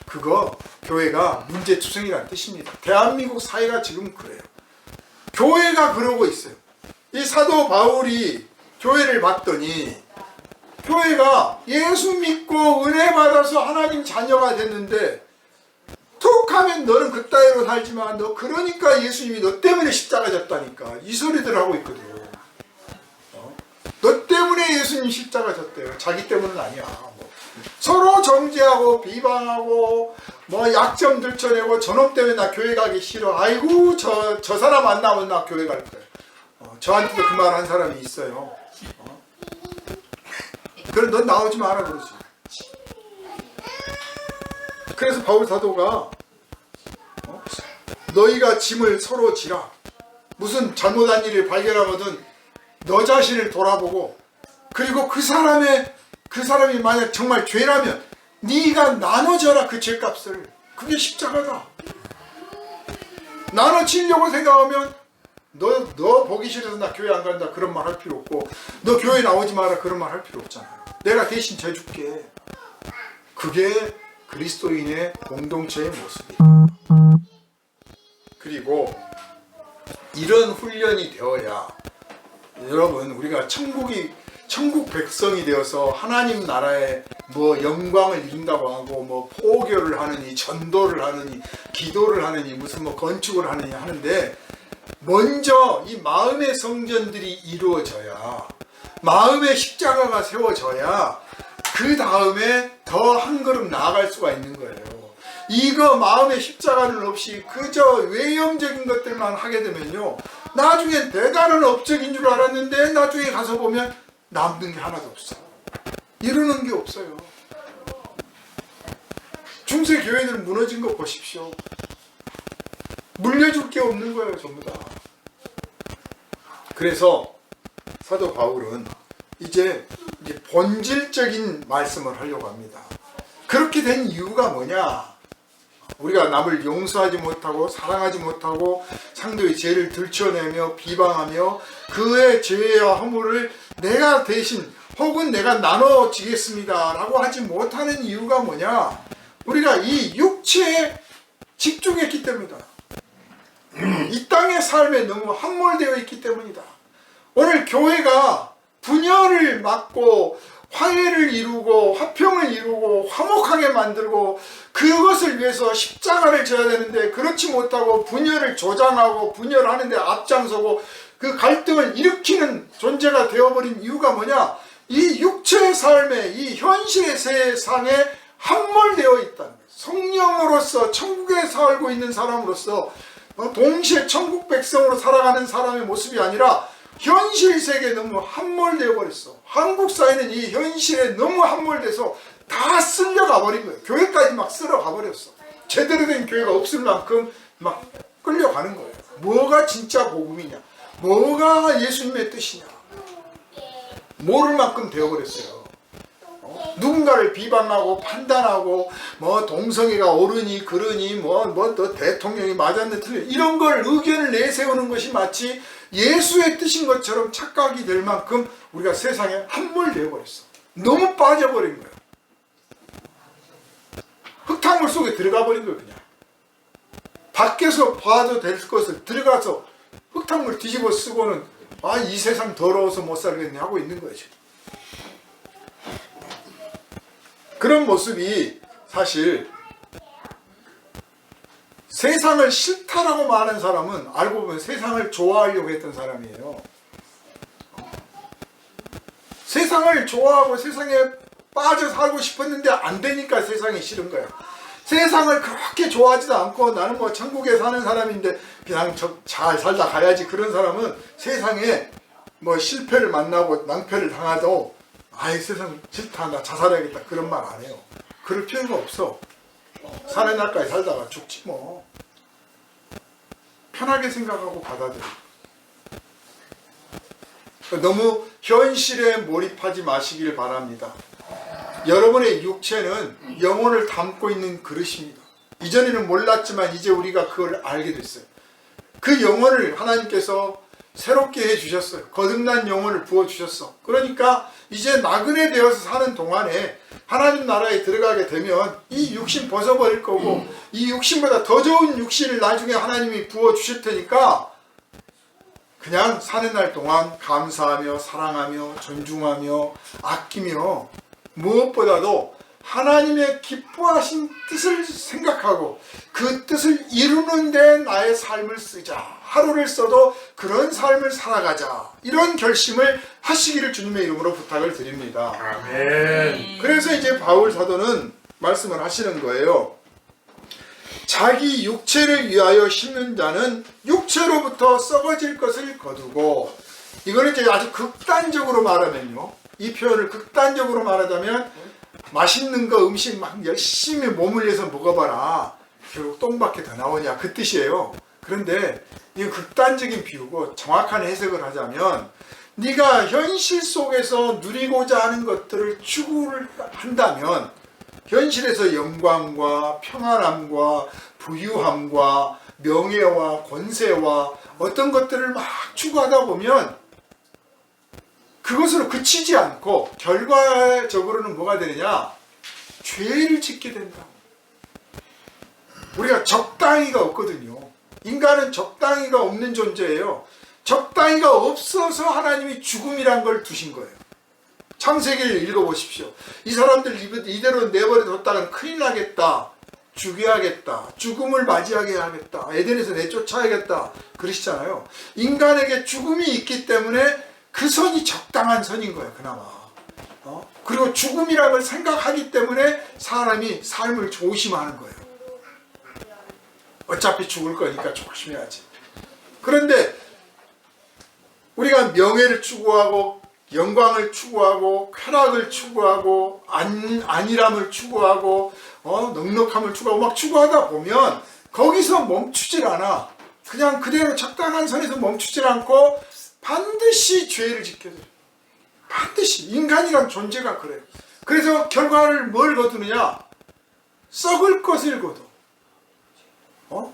그거 교회가 문제투성이라는 뜻입니다. 대한민국 사회가 지금 그래요. 교회가 그러고 있어요. 이 사도 바울이 교회를 봤더니 교회가 예수 믿고 은혜 받아서 하나님 자녀가 됐는데 툭 하면 너는 그따위로 살지만 너 그러니까 예수님이 너 때문에 십자가 졌다니까 이 소리들 하고 있거든. 너 때문에 예수님 십자가 졌대요. 자기 때문은 아니야. 서로 정죄하고 비방하고 약점 들춰내고 저놈 때문에 나 교회 가기 싫어. 아이고 저 사람 안 나오면 나 교회 갈 거야. 저한테도 그 말 한 사람이 있어요. 그래 넌 나오지 마라 그러지. 그래서 바울 사도가 너희가 짐을 서로 지라. 무슨 잘못한 일을 발견하거든 너 자신을 돌아보고, 그리고 그 사람이 만약 정말 죄라면 네가 나눠져라 그 죄값을. 그게 십자가다. 나눠지려고 생각하면 너 보기 싫어서 나 교회 안 간다 그런 말 할 필요 없고, 너 교회 나오지 마라 그런 말 할 필요 없잖아요. 내가 대신 져줄게. 그게 그리스도인의 공동체의 모습이에요. 그리고 이런 훈련이 되어야, 여러분, 우리가 천국 백성이 되어서 하나님 나라에 뭐 영광을 이룬다고 하고 뭐 포교를 하느니 전도를 하느니 기도를 하느니 무슨 뭐 건축을 하느니 하는데, 먼저 이 마음의 성전들이 이루어져야, 마음의 십자가가 세워져야 그 다음에 더 한 걸음 나아갈 수가 있는 거예요. 이거 마음의 십자가는 없이 그저 외형적인 것들만 하게 되면요, 나중엔 대단한 업적인 줄 알았는데 나중에 가서 보면 남는 게 하나도 없어. 이루는 게 없어요. 중세 교회들 무너진 거 보십시오. 물려줄 게 없는 거예요, 전부 다. 그래서 사도 바울은 이제 본질적인 말씀을 하려고 합니다. 그렇게 된 이유가 뭐냐? 우리가 남을 용서하지 못하고 사랑하지 못하고 상대의 죄를 들춰내며 비방하며 그의 죄와 허물을 내가 대신 혹은 내가 나눠지겠습니다 라고 하지 못하는 이유가 뭐냐? 우리가 이 육체에 집중했기 때문이다. 이 땅의 삶에 너무 함몰되어 있기 때문이다. 오늘 교회가 분열을 막고 화해를 이루고 화평을 이루고 화목하게 만들고 그것을 위해서 십자가를 져야 되는데 그렇지 못하고 분열을 조장하고 분열하는 데 앞장서고 그 갈등을 일으키는 존재가 되어버린 이유가 뭐냐? 이 육체의 삶에, 이 현실의 세상에 함몰되어 있다는 거예요. 성령으로서 천국에 살고 있는 사람으로서 동시에 천국 백성으로 살아가는 사람의 모습이 아니라 현실 세계에 너무 함몰되어 버렸어. 한국 사회는 이 현실에 너무 함몰돼서 다 쓸려가 버린 거예요. 교회까지 막 쓸어가 버렸어. 제대로 된 교회가 없을 만큼 막 끌려가는 거예요. 뭐가 진짜 복음이냐? 뭐가 예수님의 뜻이냐? 모를 만큼 되어버렸어요. 누군가를 비방하고 판단하고 뭐 동성애가 옳으니 그러니 뭐 또 대통령이 맞았네 틀려 이런 걸 의견을 내세우는 것이 마치 예수의 뜻인 것처럼 착각이 될 만큼 우리가 세상에 함몰되어 버렸어. 너무 빠져버린 거예요. 흙탕물 속에 들어가 버린 거예요. 그냥 밖에서 봐도 될 것을 들어가서 흙탕물 뒤집어 쓰고는 이 세상 더러워서 못 살겠네 하고 있는 거죠. 그런 모습이 사실 세상을 싫다라고 말하는 사람은 알고 보면 세상을 좋아하려고 했던 사람이에요. 세상을 좋아하고 세상에 빠져 살고 싶었는데 안 되니까 세상이 싫은 거야. 세상을 그렇게 좋아하지도 않고 나는 뭐 천국에 사는 사람인데 그냥 잘 살다 가야지, 그런 사람은 세상에 뭐 실패를 만나고 낭패를 당하도 세상 싫다 나 자살해야겠다 그런 말 안 해요. 그럴 필요가 없어. 사는 날까지 살다가 죽지 뭐. 편하게 생각하고 받아들여. 너무 현실에 몰입하지 마시길 바랍니다. 여러분의 육체는 영혼을 담고 있는 그릇입니다. 이전에는 몰랐지만 이제 우리가 그걸 알게 됐어요. 그 영혼을 하나님께서 새롭게 해주셨어요. 거듭난 영혼을 부어주셨어. 그러니까 이제 나그네 되어서 사는 동안에 하나님 나라에 들어가게 되면 이 육신 벗어버릴 거고 이 육신보다 더 좋은 육신을 나중에 하나님이 부어주실 테니까 그냥 사는 날 동안 감사하며 사랑하며 존중하며 아끼며 무엇보다도 하나님의 기뻐하신 뜻을 생각하고 그 뜻을 이루는 데 나의 삶을 쓰자. 하루를 써도 그런 삶을 살아가자. 이런 결심을 하시기를 주님의 이름으로 부탁을 드립니다. 아멘. 그래서 이제 바울 사도는 말씀을 하시는 거예요. 자기 육체를 위하여 심는 자는 육체로부터 썩어질 것을 거두고, 이거는 이제 아주 극단적으로 말하면요, 이 표현을 극단적으로 말하자면 맛있는 거 음식 막 열심히 몸을 위해서 먹어봐라. 결국 똥밖에 더 나오냐 그 뜻이에요. 그런데 이거 극단적인 비유고 정확한 해석을 하자면 네가 현실 속에서 누리고자 하는 것들을 추구를 한다면 현실에서 영광과 평안함과 부유함과 명예와 권세와 어떤 것들을 막 추구하다 보면 그것으로 그치지 않고 결과적으로는 뭐가 되느냐? 죄를 짓게 된다. 우리가 적당히가 없거든요. 인간은 적당히가 없는 존재예요. 적당히가 없어서 하나님이 죽음이란 걸 두신 거예요. 창세기를 읽어보십시오. 이 사람들 이대로 내버려뒀다가는 큰일 나겠다. 죽여야겠다. 죽음을 맞이하게 하겠다. 에덴에서 내쫓아야겠다. 그러시잖아요. 인간에게 죽음이 있기 때문에 그 선이 적당한 선인 거예요. 그나마. 그리고 죽음이라는 걸 생각하기 때문에 사람이 삶을 조심하는 거예요. 어차피 죽을 거니까 조심해야지. 그런데 우리가 명예를 추구하고 영광을 추구하고 쾌락을 추구하고 안일함을 추구하고 넉넉함을 추구하고 막 추구하다 보면 거기서 멈추질 않아. 그냥 그대로 적당한 선에서 멈추질 않고 반드시 죄를 짓게 돼요. 반드시 인간이란 존재가 그래요. 그래서 결과를 뭘 거두느냐? 썩을 것을 거둬.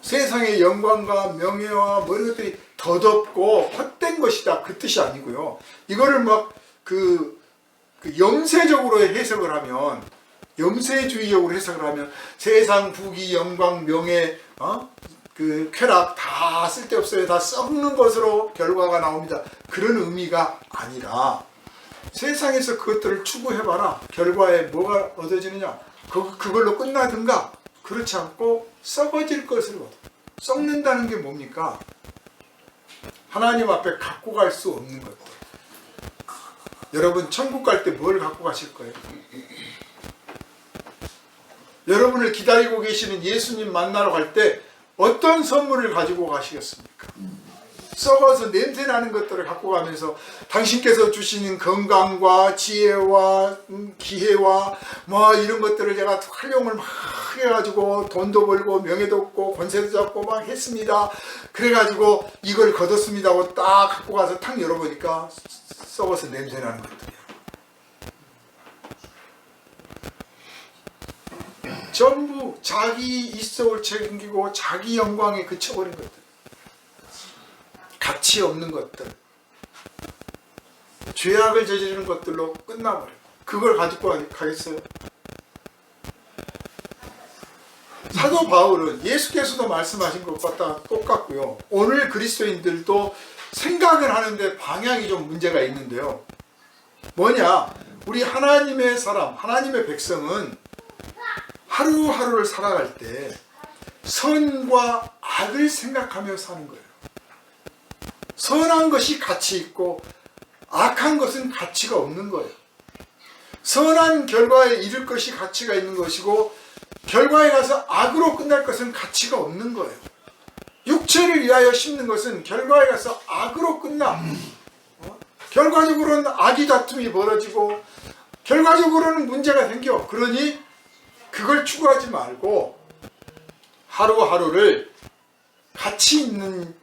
세상의 영광과 명예와 뭐 이런 것들이 덧없고 헛된 것이다 그 뜻이 아니고요. 이거를 막 그 염세적으로 해석을 하면 염세주의적으로 해석을 하면 세상 부귀 영광 명예 그 쾌락 다 쓸데없어요. 다 썩는 것으로 결과가 나옵니다. 그런 의미가 아니라 세상에서 그것들을 추구해봐라. 결과에 뭐가 얻어지느냐? 그걸로 끝나든가 그렇지 않고 썩어질 것을 얻어. 썩는다는 게 뭡니까? 하나님 앞에 갖고 갈 수 없는 것들. 여러분 천국 갈 때 뭘 갖고 가실 거예요? 여러분을 기다리고 계시는 예수님 만나러 갈 때 어떤 선물을 가지고 가시겠습니까? 썩어서 냄새나는 것들을 갖고 가면서 당신께서 주시는 건강과 지혜와 기회와 뭐 이런 것들을 제가 활용을 막 해가지고 돈도 벌고 명예도 얻고 권세도 잡고 막 했습니다. 그래가지고 이걸 거뒀습니다 하고 딱 갖고 가서 탁 열어보니까 썩어서 냄새나는 것들이야. 전부 자기 있어올 책임지고 자기 영광에 그쳐버린 것들. 가치 없는 것들. 죄악을 저지르는 것들로 끝나버려요. 그걸 가지고 가겠어요? 사도 바울은 예수께서도 말씀하신 것과 똑같고요. 오늘 그리스도인들도 생각을 하는데 방향이 좀 문제가 있는데요. 뭐냐? 우리 하나님의 사람, 하나님의 백성은 하루하루를 살아갈 때 선과 악을 생각하며 사는 거예요. 선한 것이 가치 있고 악한 것은 가치가 없는 거예요. 선한 결과에 이를 것이 가치가 있는 것이고 결과에 가서 악으로 끝날 것은 가치가 없는 거예요. 육체를 위하여 심는 것은 결과에 가서 악으로 끝나. 결과적으로는 악의 다툼이 벌어지고 결과적으로는 문제가 생겨. 그러니 그걸 추구하지 말고 하루하루를 가치 있는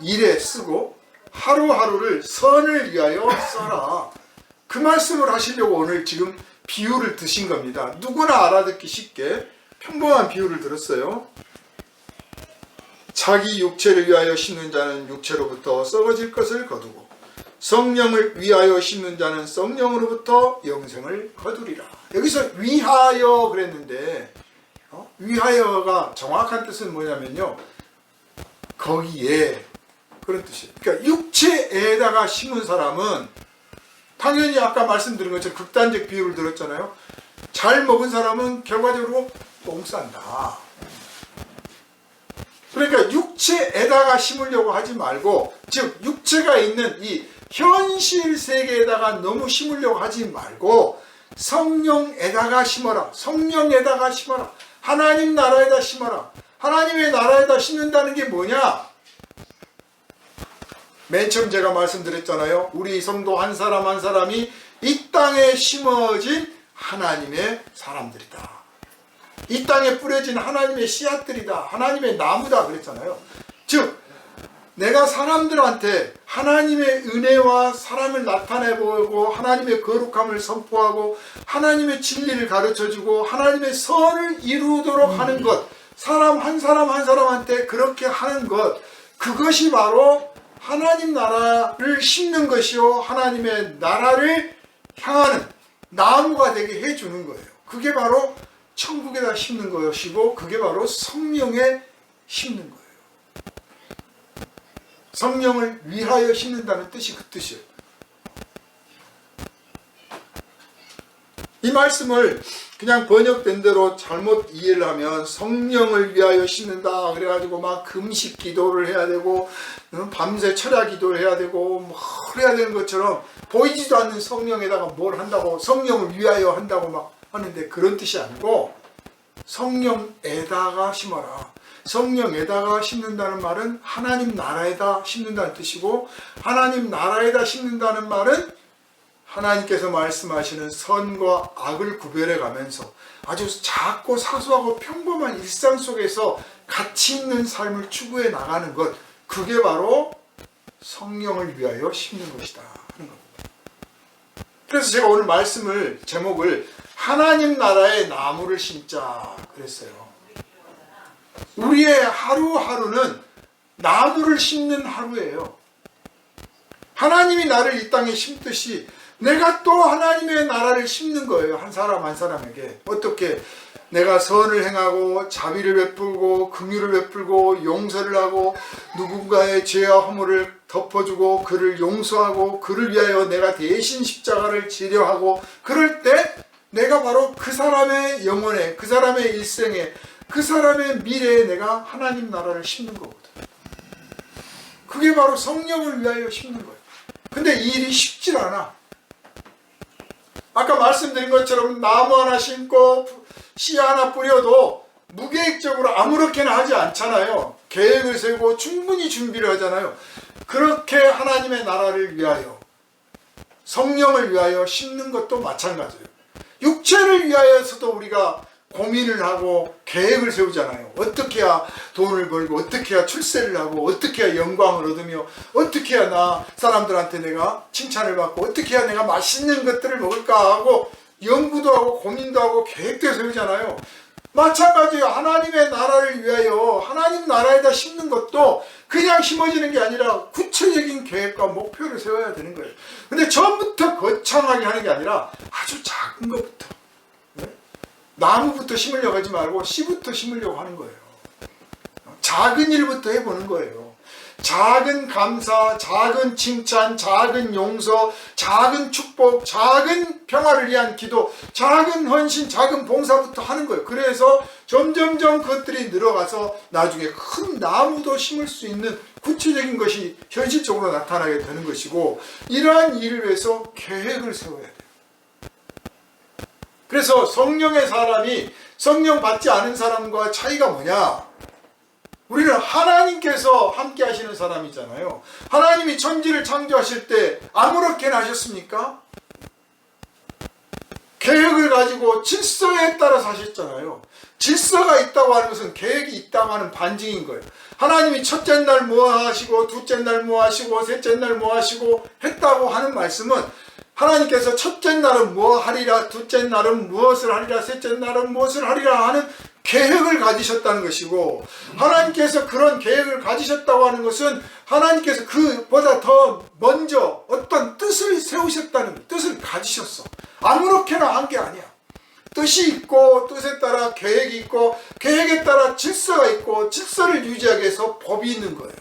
일에 쓰고 하루하루를 선을 위하여 써라. 그 말씀을 하시려고 오늘 지금 비유를 드신 겁니다. 누구나 알아듣기 쉽게 평범한 비유를 들었어요. 자기 육체를 위하여 심는 자는 육체로부터 썩어질 것을 거두고 성령을 위하여 심는 자는 성령으로부터 영생을 거두리라. 여기서 위하여 그랬는데 위하여가 정확한 뜻은 뭐냐면요. 거기에 그런 뜻이에요. 그러니까 육체에다가 심은 사람은 당연히 아까 말씀드린 것처럼 극단적 비유를 들었잖아요. 잘 먹은 사람은 결과적으로 똥 싼다. 그러니까 육체에다가 심으려고 하지 말고 즉 육체가 있는 이 현실 세계에다가 너무 심으려고 하지 말고 성령에다가 심어라. 성령에다가 심어라. 하나님 나라에다 심어라. 하나님의 나라에다 심는다는 게 뭐냐? 맨 처음 제가 말씀드렸잖아요. 우리 성도 한 사람 한 사람이 이 땅에 심어진 하나님의 사람들이다. 이 땅에 뿌려진 하나님의 씨앗들이다. 하나님의 나무다 그랬잖아요. 즉 내가 사람들한테 하나님의 은혜와 사랑을 나타내보고 하나님의 거룩함을 선포하고 하나님의 진리를 가르쳐주고 하나님의 선을 이루도록 하는 것, 사람 한 사람한테 그렇게 하는 것, 그것이 바로 하나님 나라를 심는 것이요 하나님의 나라를 향하는 나무가 되게 해주는 거예요. 그게 바로 천국에다 심는 것이고 그게 바로 성령에 심는 거예요. 성령을 위하여 심는다는 뜻이 그 뜻이에요. 이 말씀을 그냥 번역된 대로 잘못 이해를 하면 성령을 위하여 심는다 그래가지고 막 금식 기도를 해야 되고 밤새 철야 기도를 해야 되고 뭐 해야 되는 것처럼 보이지도 않는 성령에다가 뭘 한다고 성령을 위하여 한다고 막 하는데 그런 뜻이 아니고 성령에다가 심어라. 성령에다가 심는다는 말은 하나님 나라에다 심는다는 뜻이고 하나님 나라에다 심는다는 말은 하나님께서 말씀하시는 선과 악을 구별해 가면서 아주 작고 사소하고 평범한 일상 속에서 가치 있는 삶을 추구해 나가는 것, 그게 바로 성령을 위하여 심는 것이다 하는 겁니다. 그래서 제가 오늘 말씀을 제목을 하나님 나라의 나무를 심자 그랬어요. 우리의 하루하루는 나무를 심는 하루예요. 하나님이 나를 이 땅에 심듯이 내가 또 하나님의 나라를 심는 거예요. 한 사람 한 사람에게. 어떻게 내가 선을 행하고 자비를 베풀고 긍휼을 베풀고 용서를 하고 누군가의 죄와 허물을 덮어주고 그를 용서하고 그를 위하여 내가 대신 십자가를 지려하고 그럴 때 내가 바로 그 사람의 영혼에 그 사람의 일생에 그 사람의 미래에 내가 하나님 나라를 심는 거거든. 그게 바로 성령을 위하여 심는 거예요. 근데 이 일이 쉽질 않아. 아까 말씀드린 것처럼 나무 하나 심고 씨 하나 뿌려도 무계획적으로 아무렇게나 하지 않잖아요. 계획을 세우고 충분히 준비를 하잖아요. 그렇게 하나님의 나라를 위하여 성령을 위하여 심는 것도 마찬가지예요. 육체를 위하여서도 우리가 고민을 하고 계획을 세우잖아요. 어떻게 해야 돈을 벌고 어떻게 해야 출세를 하고 어떻게 해야 영광을 얻으며 어떻게 해야 나 사람들한테 내가 칭찬을 받고 어떻게 해야 내가 맛있는 것들을 먹을까 하고 연구도 하고 고민도 하고 계획도 세우잖아요. 마찬가지예요. 하나님의 나라를 위하여 하나님 나라에다 심는 것도 그냥 심어지는 게 아니라 구체적인 계획과 목표를 세워야 되는 거예요. 근데 처음부터 거창하게 하는 게 아니라 아주 작은 것부터, 나무부터 심으려고 하지 말고 씨부터 심으려고 하는 거예요. 작은 일부터 해보는 거예요. 작은 감사, 작은 칭찬, 작은 용서, 작은 축복, 작은 평화를 위한 기도, 작은 헌신, 작은 봉사부터 하는 거예요. 그래서 점점점 그것들이 늘어가서 나중에 큰 나무도 심을 수 있는 구체적인 것이 현실적으로 나타나게 되는 것이고, 이러한 일을 위해서 계획을 세워야 돼요. 그래서 성령의 사람이 성령 받지 않은 사람과 차이가 뭐냐? 우리는 하나님께서 함께 하시는 사람이잖아요. 하나님이 천지를 창조하실 때 아무렇게나 하셨습니까? 계획을 가지고 질서에 따라서 하셨잖아요. 질서가 있다고 하는 것은 계획이 있다고 하는 반증인 거예요. 하나님이 첫째 날 뭐 하시고 둘째 날 뭐 하시고 셋째 날 뭐 하시고 했다고 하는 말씀은 하나님께서 첫째 날은 뭐 하리라, 둘째 날은 무엇을 하리라, 셋째 날은 무엇을 하리라 하는 계획을 가지셨다는 것이고, 하나님께서 그런 계획을 가지셨다고 하는 것은 하나님께서 그보다 더 먼저 어떤 뜻을 세우셨다는 거예요. 뜻을 가지셨어. 아무렇게나 한 게 아니야. 뜻이 있고 뜻에 따라 계획이 있고 계획에 따라 질서가 있고 질서를 유지하기 위해서 법이 있는 거예요.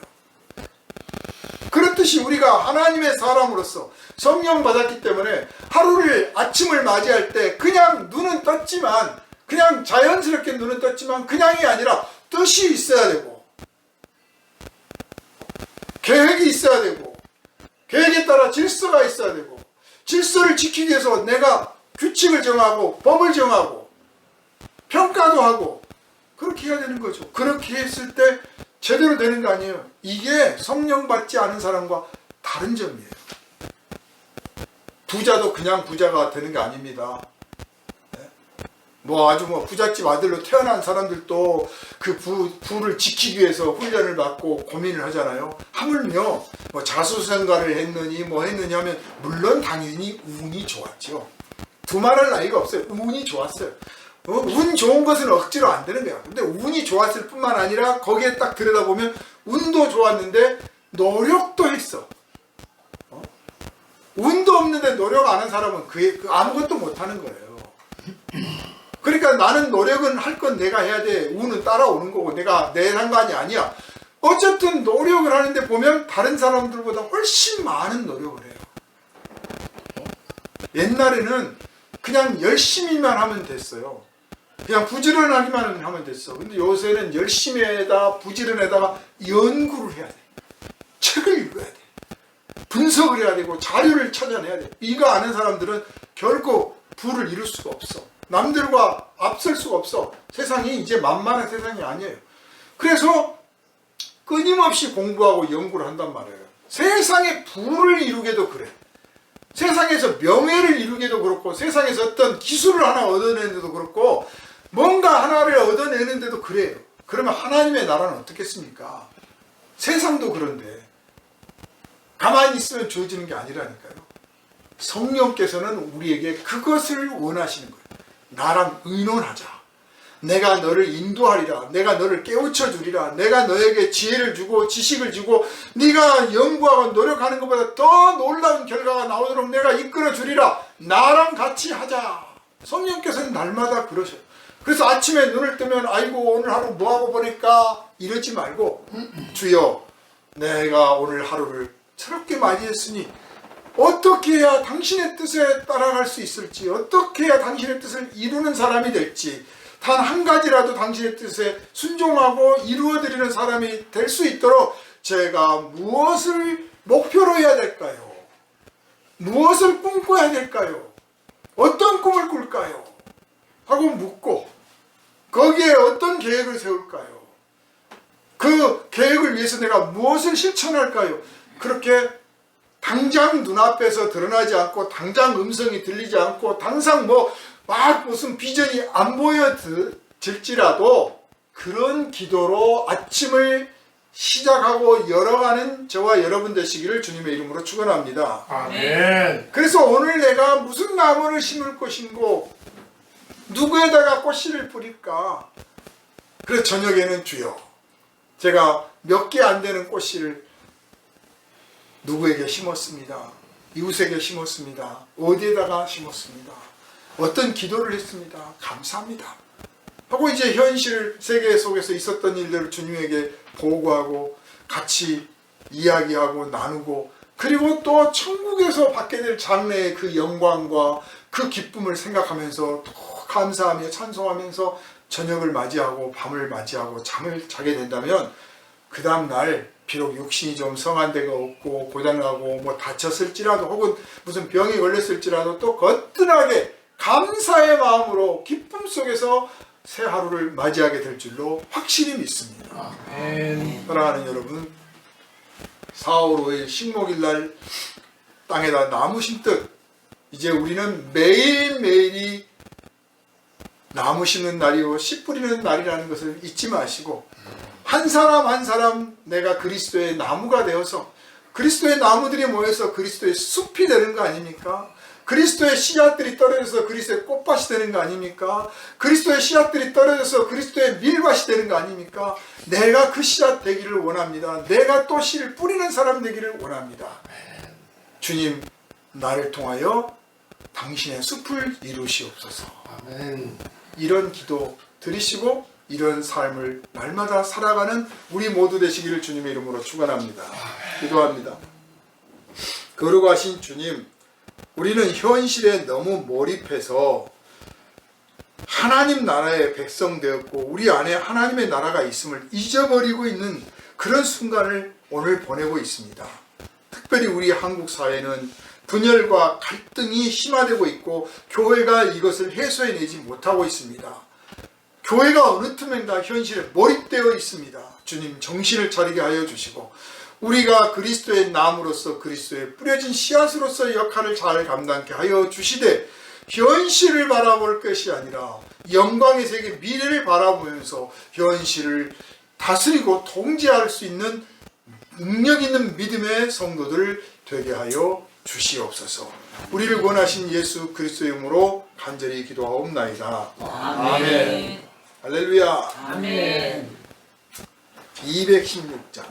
그렇듯이 우리가 하나님의 사람으로서 성령 받았기 때문에 하루를 아침을 맞이할 때 그냥 눈은 떴지만, 그냥 자연스럽게 눈은 떴지만 그냥이 아니라 뜻이 있어야 되고 계획이 있어야 되고 계획에 따라 질서가 있어야 되고, 질서를 지키기 위해서 내가 규칙을 정하고 법을 정하고 평가도 하고 그렇게 해야 되는 거죠. 그렇게 했을 때 제대로 되는 거 아니에요. 이게 성령 받지 않은 사람과 다른 점이에요. 부자도 그냥 부자가 되는 게 아닙니다. 뭐 아주 뭐 부잣집 아들로 태어난 사람들도 그 부를 지키기 위해서 훈련을 받고 고민을 하잖아요. 하물며 뭐 자수성가를 했느니 뭐 했느니 하면 물론 당연히 운이 좋았죠. 두말할 나위가 없어요. 운이 좋았어요. 운 좋은 것은 억지로 안 되는 거야. 근데 운이 좋았을 뿐만 아니라 거기에 딱 들여다보면 운도 좋았는데 노력도 했어. 운도 없는데 노력 안 한 사람은 아무것도 못 하는 거예요. 그러니까 나는 노력은 할 건 내가 해야 돼. 운은 따라오는 거고 내가 내 상관이 아니야. 어쨌든 노력을 하는데 보면 다른 사람들보다 훨씬 많은 노력을 해요. 옛날에는 그냥 열심히만 하면 됐어요. 그냥 부지런하기만 하면 됐어. 근데 요새는 열심히에다 부지런에다가 연구를 해야 돼. 책을 읽어야 돼. 분석을 해야 되고 자료를 찾아내야 돼. 이거 아는 사람들은 결코 부를 이룰 수가 없어. 남들과 앞설 수가 없어. 세상이 이제 만만한 세상이 아니에요. 그래서 끊임없이 공부하고 연구를 한단 말이에요. 세상에 부를 이루게도 그래. 세상에서 명예를 이루게도 그렇고 세상에서 어떤 기술을 하나 얻어내는데도 그렇고 뭔가 하나를 얻어내는데도 그래요. 그러면 하나님의 나라는 어떻겠습니까? 세상도 그런데 가만히 있으면 주어지는 게 아니라니까요. 성령께서는 우리에게 그것을 원하시는 거예요. 나랑 의논하자. 내가 너를 인도하리라. 내가 너를 깨우쳐 주리라. 내가 너에게 지혜를 주고 지식을 주고 네가 연구하고 노력하는 것보다 더 놀라운 결과가 나오도록 내가 이끌어 주리라. 나랑 같이 하자. 성령께서는 날마다 그러셔요. 그래서 아침에 눈을 뜨면 아이고 오늘 하루 뭐하고 보낼까 이러지 말고 주여 내가 오늘 하루를 새롭게 맞이했으니 어떻게 해야 당신의 뜻에 따라갈 수 있을지 어떻게 해야 당신의 뜻을 이루는 사람이 될지 단 한 가지라도 당신의 뜻에 순종하고 이루어드리는 사람이 될 수 있도록 제가 무엇을 목표로 해야 될까요? 무엇을 꿈꿔야 될까요? 어떤 꿈을 꿀까요? 하고 묻고 거기에 어떤 계획을 세울까요? 그 계획을 위해서 내가 무엇을 실천할까요? 그렇게 당장 눈앞에서 드러나지 않고 당장 음성이 들리지 않고 당장 막 무슨 비전이 안 보여질지라도 그런 기도로 아침을 시작하고 열어가는 저와 여러분 되시기를 주님의 이름으로 축원합니다. 아멘. 그래서 오늘 내가 무슨 나무를 심을 것인고 누구에다가 꽃씨를 뿌릴까? 그래서 저녁에는 주여 제가 몇 개 안 되는 꽃씨를 누구에게 심었습니다. 이웃에게 심었습니다. 어디에다가 심었습니다. 어떤 기도를 했습니다. 감사합니다. 하고 이제 현실 세계 속에서 있었던 일들을 주님에게 보고하고 같이 이야기하고 나누고 그리고 또 천국에서 받게 될 장래의 그 영광과 그 기쁨을 생각하면서 또 감사하며 찬송하면서 저녁을 맞이하고 밤을 맞이하고 잠을 자게 된다면 그 다음날 비록 육신이 좀 성한 데가 없고 고장나고 뭐 다쳤을지라도 혹은 무슨 병이 걸렸을지라도 또 거뜬하게 감사의 마음으로 기쁨 속에서 새 하루를 맞이하게 될 줄로 확실히 믿습니다. 아멘. 사랑하는 여러분 4월 5일 식목일날 땅에다 나무 심듯 이제 우리는 매일매일이 나무 심는 날이요 씨 뿌리는 날이라는 것을 잊지 마시고 한 사람 한 사람 내가 그리스도의 나무가 되어서 그리스도의 나무들이 모여서 그리스도의 숲이 되는 거 아닙니까? 그리스도의 씨앗들이 떨어져서 그리스도의 꽃밭이 되는 거 아닙니까? 그리스도의 씨앗들이 떨어져서 그리스도의 밀밭이 되는 거 아닙니까? 내가 그 씨앗 되기를 원합니다. 내가 또 씨를 뿌리는 사람 되기를 원합니다. 주님 나를 통하여 당신의 숲을 이루시옵소서. 아멘. 이런 기도 드리시고 이런 삶을 날마다 살아가는 우리 모두 되시기를 주님의 이름으로 축원합니다. 기도합니다. 거룩하신 주님, 우리는 현실에 너무 몰입해서 하나님 나라의 백성 되었고 우리 안에 하나님의 나라가 있음을 잊어버리고 있는 그런 순간을 오늘 보내고 있습니다. 특별히 우리 한국 사회는 분열과 갈등이 심화되고 있고 교회가 이것을 해소해내지 못하고 있습니다. 교회가 어느 틈엔가 현실에 몰입되어 있습니다. 주님 정신을 차리게 하여 주시고 우리가 그리스도의 나무로서 그리스도의 뿌려진 씨앗으로서 역할을 잘 감당케 하여 주시되 현실을 바라볼 것이 아니라 영광의 세계 미래를 바라보면서 현실을 다스리고 통제할 수 있는 능력 있는 믿음의 성도들 되게 하여 주시옵소서. 우리를 원하신 예수 그리스도의 이름으로 간절히 기도하옵나이다. 아멘. 할렐루야. 아멘. 216장